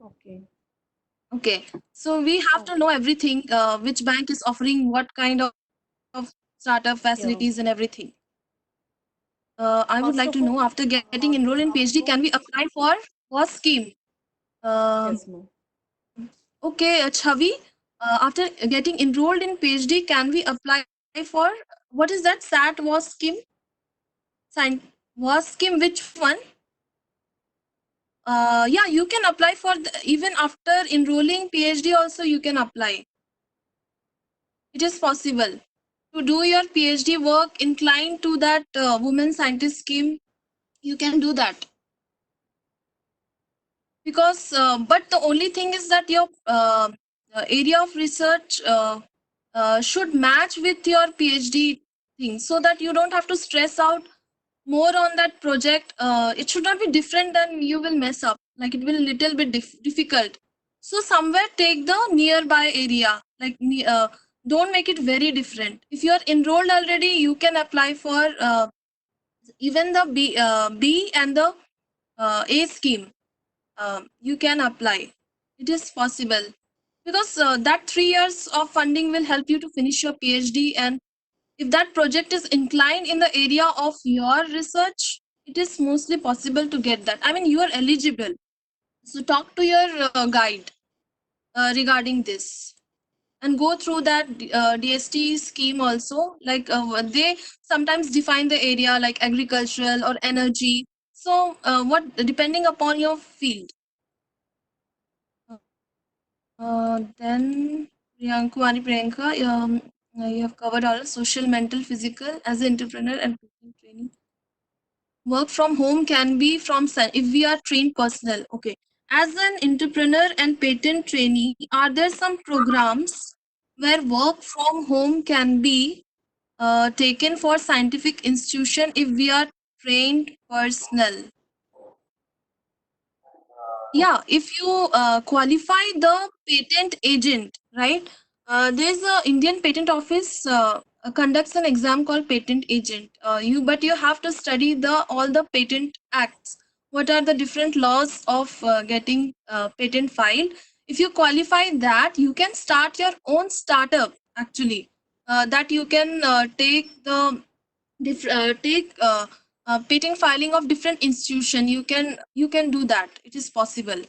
Okay. Okay, so we have to Okay. know everything. Which bank is offering what kind of startup Yeah. facilities and everything. I would First like of to all, know, after getting enrolled in PhD, can we apply for what scheme? Um yes, ma'am. Okay, Chavi, after getting enrolled in PhD, can we apply for what is that SAT was scheme? Was scheme, which one? Yeah, you can apply for even after enrolling PhD. Also, you can apply. It is possible to do your PhD work inclined to that women scientist scheme. You can do that, because but the only thing is that your area of research should match with your PhD thing, so that you don't have to stress out more on that project. It should not be different, then you will mess up, like it will little bit difficult. So somewhere take the nearby area, like don't make it very different. If you are enrolled already, you can apply for even the B and the A scheme. You can apply. It is possible, because that 3 years of funding will help you to finish your PhD. And if that project is inclined in the area of your research, it is mostly possible to get that. I mean, you are eligible. So talk to your guide regarding this, and go through that DST scheme also. Like they sometimes define the area like agricultural or energy. So what depending upon your field. Then Priyanka, you have covered all social, mental, physical as an entrepreneur and training. Work from home can be from if we are trained personnel. Okay. As an entrepreneur and patent trainee, are there some programs where work from home can be taken for scientific institution if we are trained personnel. Yeah, if you qualify the patent agent, right? There's a Indian Patent Office conducts an exam called patent agent. But you have to study the all the patent acts. What are the different laws of getting patent filed? If you qualify that, you can start your own startup actually. That you can take the take patent filing of different institution. You can do that. It is possible.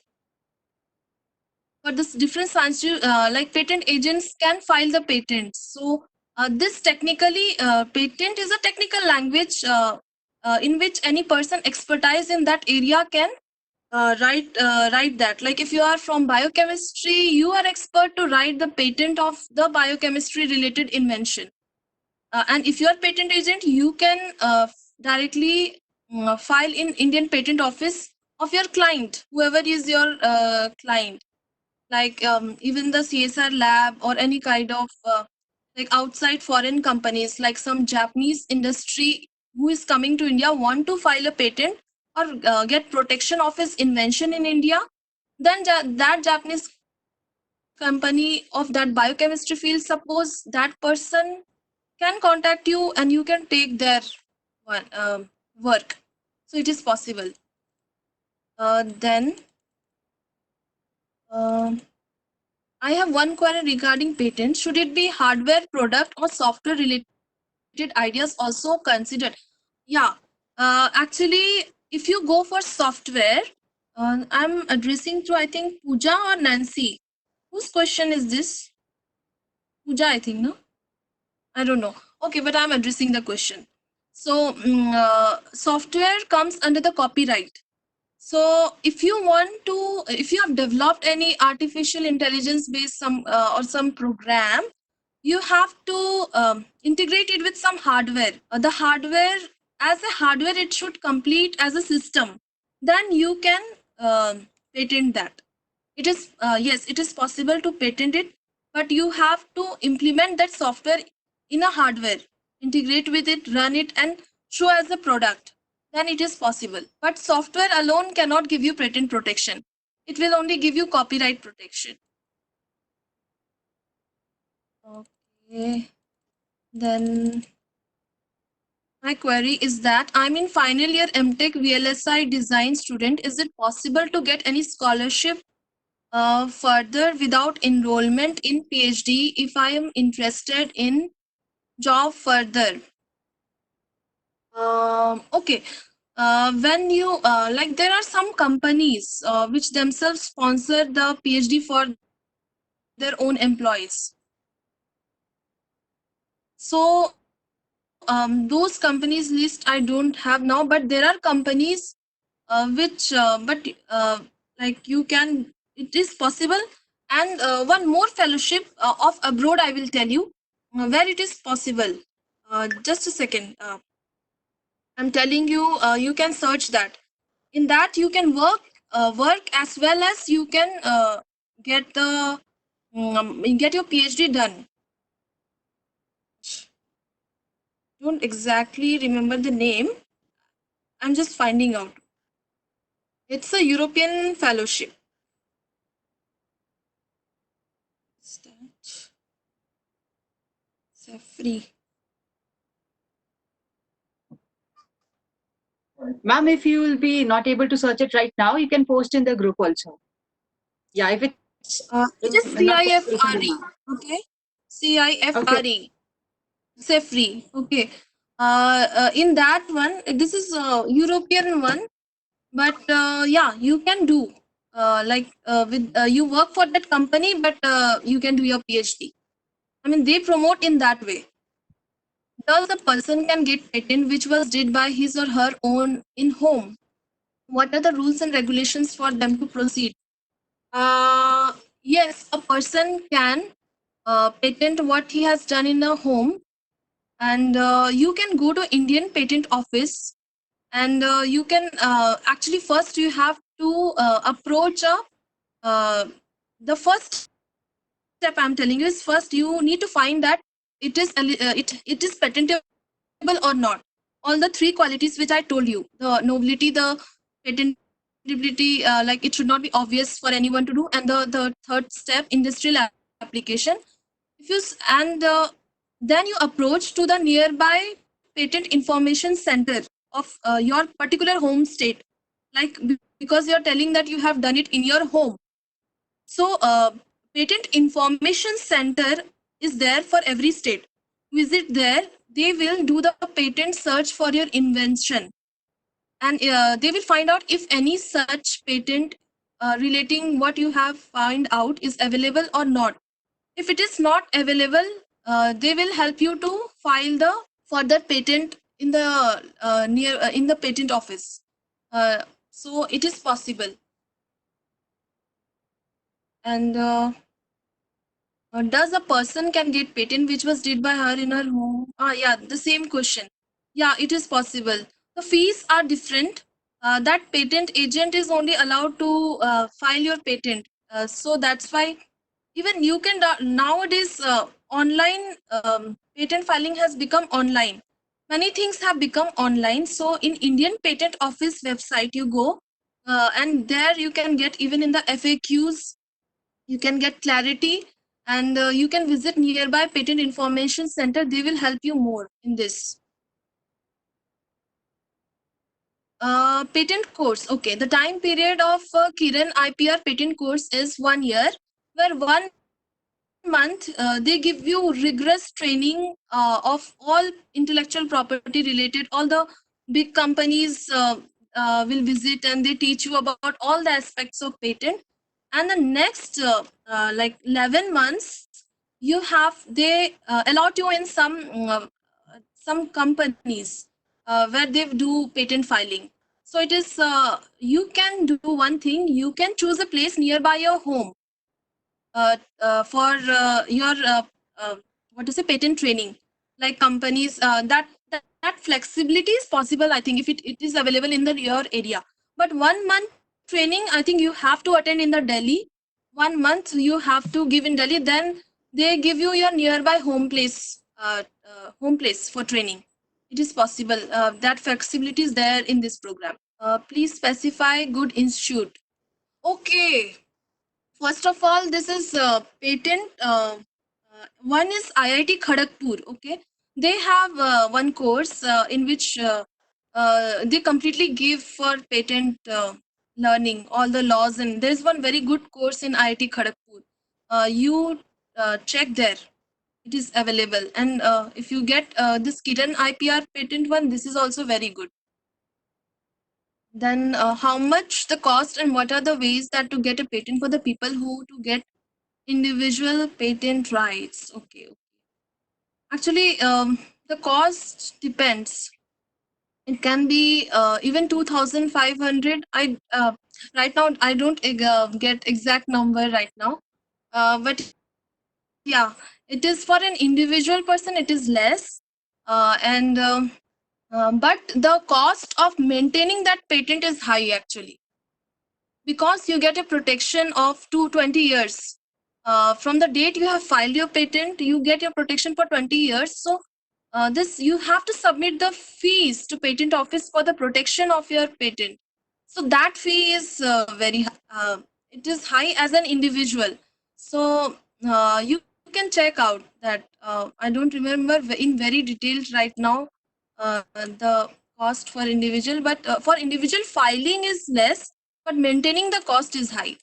But this different science, like patent agents can file the patents. So this technically patent is a technical language in which any person expertise in that area can write that. Like if you are from biochemistry, you are expert to write the patent of the biochemistry related invention. And if you are patent agent, you can directly file in Indian Patent Office of your client, whoever is your client. Like even the CSR lab or any kind of like outside foreign companies, like some Japanese industry who is coming to India want to file a patent or get protection of his invention in India, then that Japanese company of that biochemistry field, suppose that person can contact you and you can take their one work. So it is possible. Then I have one query regarding patent. Should it be hardware, product, or software related ideas also considered? Yeah, actually, if you go for software, I'm addressing to, I think, Pooja or Nancy. Whose question is this? Pooja, I think, no? I don't know. Okay, but I'm addressing the question. So, software comes under the copyright. So if you have developed any artificial intelligence based some or some program, you have to integrate it with some hardware. The hardware, as a hardware, it should complete as a system. Then you can patent that. It is yes, it is possible to patent it, but you have to implement that software in a hardware, integrate with it, run it, and show as a product. Then it is possible. But software alone cannot give you patent protection. It will only give you copyright protection. Okay. Then my query is that I'm in final year MTech VLSI design student. Is it possible to get any scholarship further without enrollment in PhD if I am interested in job further? Okay. When you like, there are some companies which themselves sponsor the PhD for their own employees. So those companies list I don't have now, but there are companies which like you can, it is possible. And one more fellowship of abroad I will tell you where it is possible. Just a second. I'm telling you, you can search that. In that you can work as well as you can get the get your PhD done. Don't exactly remember the name. I'm just finding out. It's a European fellowship. Free. Ma'am, if you will be not able to search it right now, you can post in the group also. Yeah, if it's It is CIFRE. Okay, CIFRE. Free. Okay. In that one, this is a European one, but yeah, you can do like with you work for that company, but you can do your PhD. I mean, they promote in that way. Thus, the person can get patent which was did by his or her own in home. What are the rules and regulations for them to proceed? Yes, a person can patent what he has done in a home, and you can go to Indian Patent Office, and you can actually first you have to approach the first step I'm telling you is first you need to find that it is patentable or not. All the three qualities which I told you, the novelty, the patentability, like it should not be obvious for anyone to do, and the third step, industrial application. If you then you approach to the nearby patent information center of your particular home state, like because you're telling that you have done it in your home. So patent information center is there for every state. Visit there, they will do the patent search for your invention, and they will find out if any such patent relating what you have found out is available or not. If it is not available, they will help you to file the further patent in the in the patent office. So it is possible. And does a person can get patent which was did by her in her home? Yeah, the same question. Yeah, it is possible. The fees are different. That patent agent is only allowed to file your patent. So that's why even you can nowadays online patent filing has become online. Many things have become online. So in Indian Patent Office website you go, and there you can get, even in the FAQs, you can get clarity, and you can visit nearby patent information center. They will help you more in this. Patent course. Okay, the time period of Kiran IPR patent course is 1 year, where 1 month they give you rigorous training of all intellectual property related. All the big companies will visit, and they teach you about all the aspects of patent. And the next like 11 months, you have, they allot you in some companies where they do patent filing. So it is you can do one thing, you can choose a place nearby your home for your what to say, patent training. Like companies that flexibility is possible, I think, if it is available in your area. But 1 month training, I think you have to attend in the Delhi. 1 month you have to give in Delhi, then they give you your nearby home place for training. It is possible. That flexibility is there in this program. Please specify good institute. Okay, first of all, this is patent. One is IIT Kharagpur. Okay, they have one course in which they completely give for patent learning all the laws, and there is one very good course in IIT Kharagpur. You check there; it is available. And if you get this Kiran IPR patent one, this is also very good. Then how much the cost, and what are the ways that to get a patent for the people who to get individual patent rights? Okay. Actually, the cost depends. It can be even 2,500. Right now I don't get exact number right now, but yeah, it is for an individual person. It is less, and but the cost of maintaining that patent is high actually, because you get a protection of 220 years. From the date you have filed your patent, you get your protection for 20 years. So this, you have to submit the fees to patent office for the protection of your patent. So that fee is very it is high as an individual. So you can check out that. I don't remember in very detailed right now the cost for individual, but for individual filing is less, but maintaining the cost is high.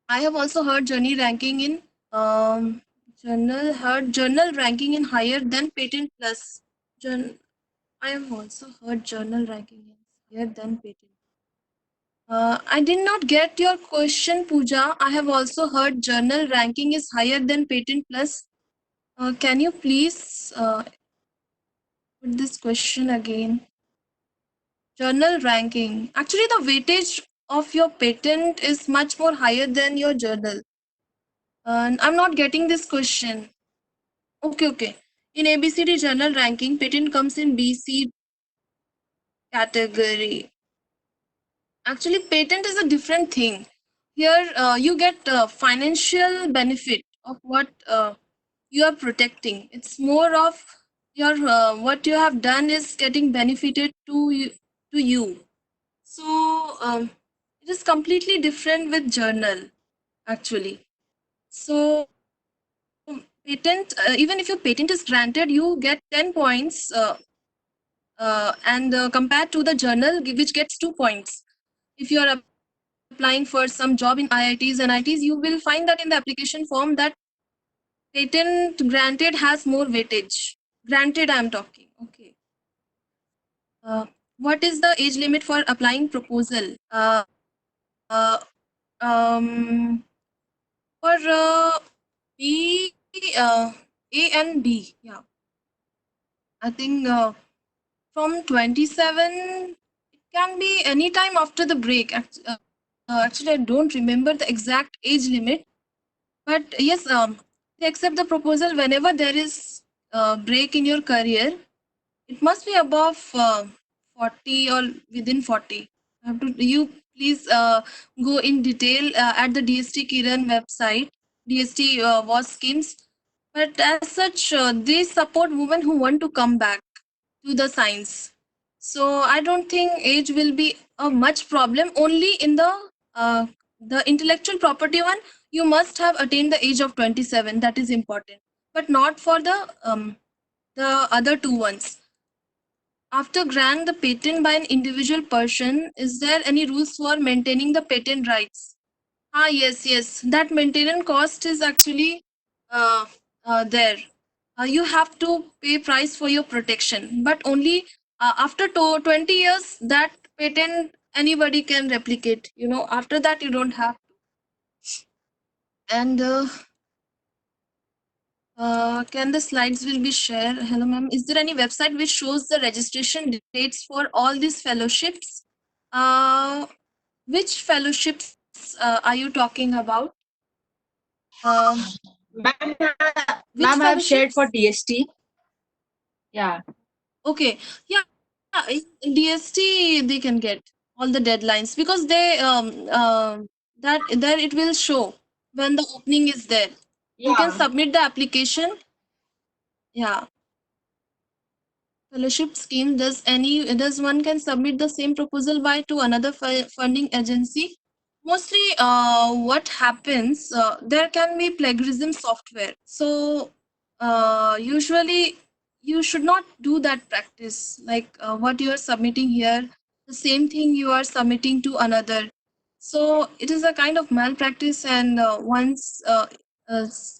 I have also heard journal ranking in higher than patent plus. I have also heard journal ranking is higher than patent. I did not get your question, Pooja. I have also heard journal ranking is higher than patent plus. Can you please put this question again? Journal ranking. Actually, the weightage of your patent is much more higher than your journal. I'm not getting this question. Okay. In ABCD journal ranking, patent comes in BC category. Actually, patent is a different thing. Here, you get financial benefit of what you are protecting. It's more of your what you have done is getting benefited to you. So it is completely different with journal actually. So patent, even if your patent is granted, you get 10 points, and compared to the journal, which gets 2 points. If you are applying for some job in IITs and ITs, you will find that in the application form that patent granted has more weightage. Granted, I am talking. Okay. What is the age limit for applying proposal? Uh, um, for B, A and B, yeah. I think from 27, it can be any time after the break. Actually, I don't remember the exact age limit, but yes, they accept the proposal whenever there is a break in your career. It must be above 40 or within 40. You please go in detail at the DST Kiran website, DST was schemes. But as such, they support women who want to come back to the science. So I don't think age will be a much problem. Only in the intellectual property one, you must have attained the age of 27. That is important, but not for the other two ones. After grant the patent by an individual person, is there any rules for maintaining the patent rights? Yes. That maintenance cost is actually uh, there. You have to pay price for your protection, but only after 20 years that patent anybody can replicate. After that you don't have to. And can the slides will be shared? Hello, ma'am. Is there any website which shows the registration dates for all these fellowships? Which fellowships are you talking about? Um, Ma'am, which ma'am, I have shared for fellowships? DST. Yeah. Okay. Yeah. In DST they can get all the deadlines because they that there it will show when the opening is there. You can Yeah. submit the application. Yeah. Fellowship scheme, does one can submit the same proposal by to another funding agency? Mostly what happens, there can be plagiarism software, so usually you should not do that practice, like what you are submitting here, the same thing you are submitting to another. So it is a kind of malpractice, and once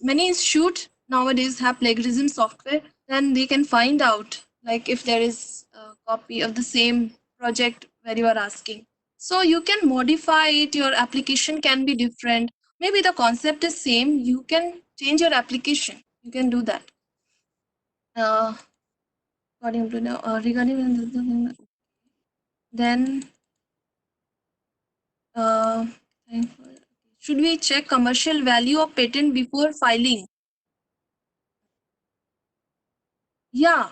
many institute nowadays have plagiarism software, then they can find out like if there is a copy of the same project where you are asking. So you can modify it, your application can be different, maybe the concept is same, you can change your application, you can do that. According to regarding then uh, should we check commercial value of patent before filing? Yeah,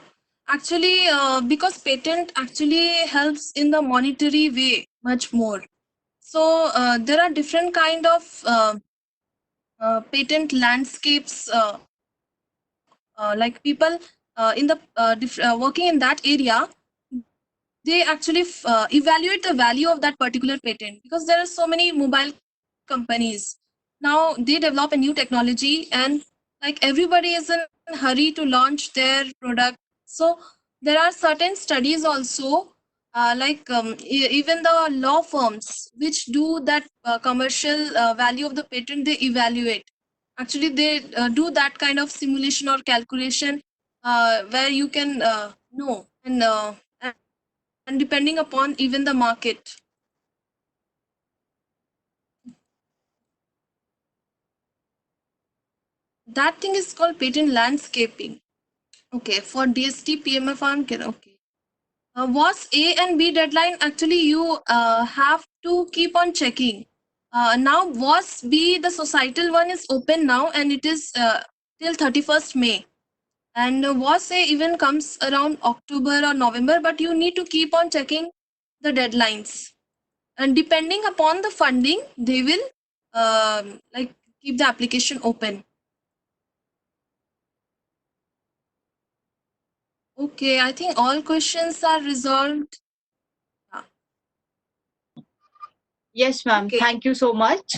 actually, because patent actually helps in the monetary way much more. So there are different kind of patent landscapes, like people in the working in that area, they actually evaluate the value of that particular patent, because there are so many mobile companies now, they develop a new technology, and like everybody is in hurry to launch their product. So there are certain studies also, like even the law firms which do that commercial value of the patent, they evaluate. Actually they do that kind of simulation or calculation, where you can know, and depending upon even the market. That thing is called patent landscaping. Okay, for DST PMF okay. Was A and B deadline, actually you have to keep on checking. Now was B, the societal one is open now, and it is till 31st May. And was A even comes around October or November, but you need to keep on checking the deadlines. And depending upon the funding, they will like keep the application open. Okay, I think all questions are resolved. Yes, ma'am. Okay. Thank you so much.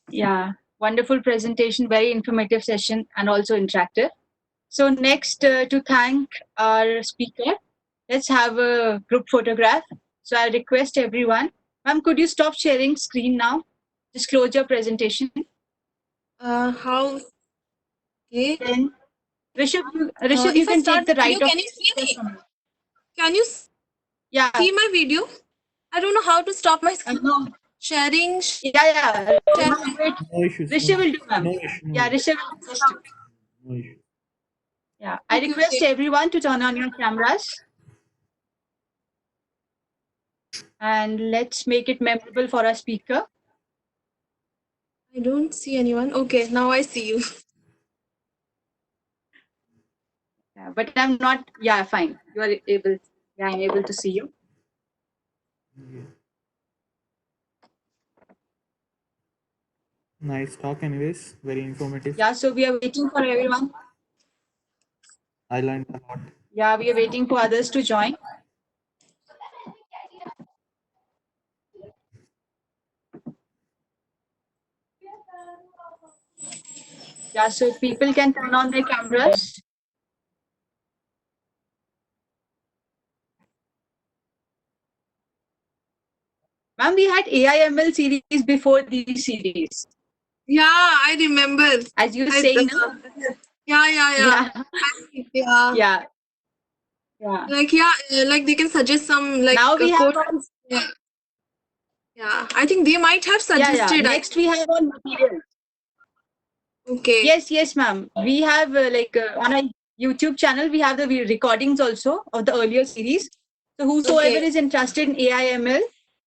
Yeah, wonderful presentation, very informative session, and also interactive. So next, to thank our speaker, let's have a group photograph. So I request everyone, ma'am, could you stop sharing screen now? Just close your presentation. How? Okay. Then Rishabh, you If I can start take the the video, right of. can you see me? Can you Yeah. see my video? I don't know how to stop my screen. No. Sharing. Yeah. Share. Wait. No issues. Rishabh will do, ma'am. No issue. Yeah, Rishabh will just do. No issue. Yeah. I Okay, request okay. everyone to turn on your cameras. And let's make it memorable for our speaker. I don't see anyone. Okay, now I see you. Yeah, but I'm not. Yeah, fine. You are able. Yeah, I'm able to see you. Yeah. Nice talk, anyways. Very informative. Yeah, so we are waiting for everyone. I learned a lot. Yeah, we are waiting for others to join. Yeah, so people can turn on their cameras. Ma'am, we had AIML series before these series. Yeah, I remember. As you I- saying, no? Yeah. Yeah. Yeah. Yeah. Yeah. Like they can suggest some like Now we have quotes. Yeah, I think they might have yeah. suggested. Next we have on material. Okay. Yes, ma'am. We have on our YouTube channel, we have the recordings also of the earlier series. So whosoever Okay. is interested in AIML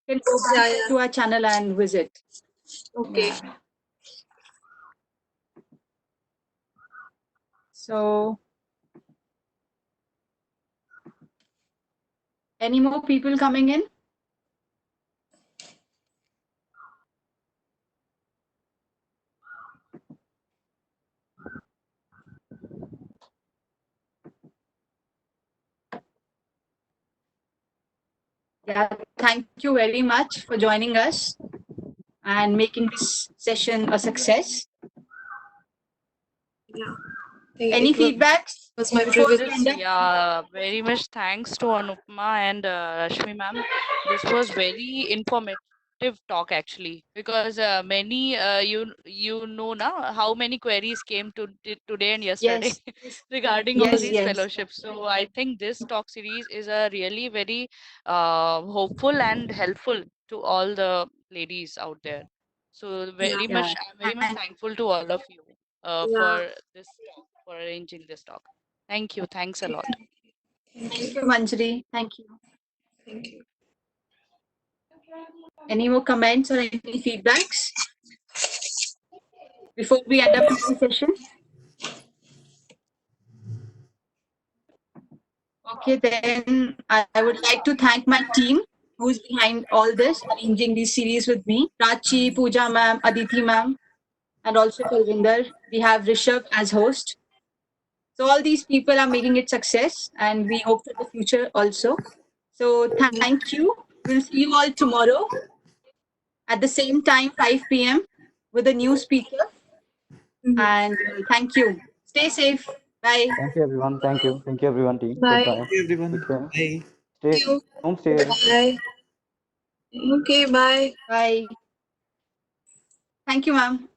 can go back Yeah. to our channel and visit. Okay. Yeah. So, any more people coming in? Yeah, thank you very much for joining us and making this session a success. Yeah. Any feedbacks? Was my before privilege. we end up? Yeah, very much thanks to Anupma and Rashmi ma'am. This was very informative talk actually, because many you know now how many queries came to today and yesterday Yes. regarding all Yes, these yes. fellowships. So I think this talk series is a really very hopeful and helpful to all the ladies out there. So very Yeah. much, I'm very much thankful to all of you for this talk, for arranging this talk. Thank you. Thanks a lot. Thank you, Manjari. Thank you. Thank you. Any more comments or any feedbacks before we end up today's session? Okay, then I would like to thank my team who's behind all this, arranging this series with me. Prachi, Pooja ma'am, Aditi ma'am, and also Kulvinder. We have Rishabh as host. So all these people are making it success, and we hope for the future also. So thank you. We'll see you all tomorrow at the same time, 5 p.m. with a new speaker. And thank you. Stay safe. Bye. Thank you, everyone. Thank you. Thank you, everyone, team. Bye. Goodbye. Thank you, everyone. Take care. Bye. Stay Thank you. home safe. Bye. Okay, bye. Bye. Thank you, ma'am.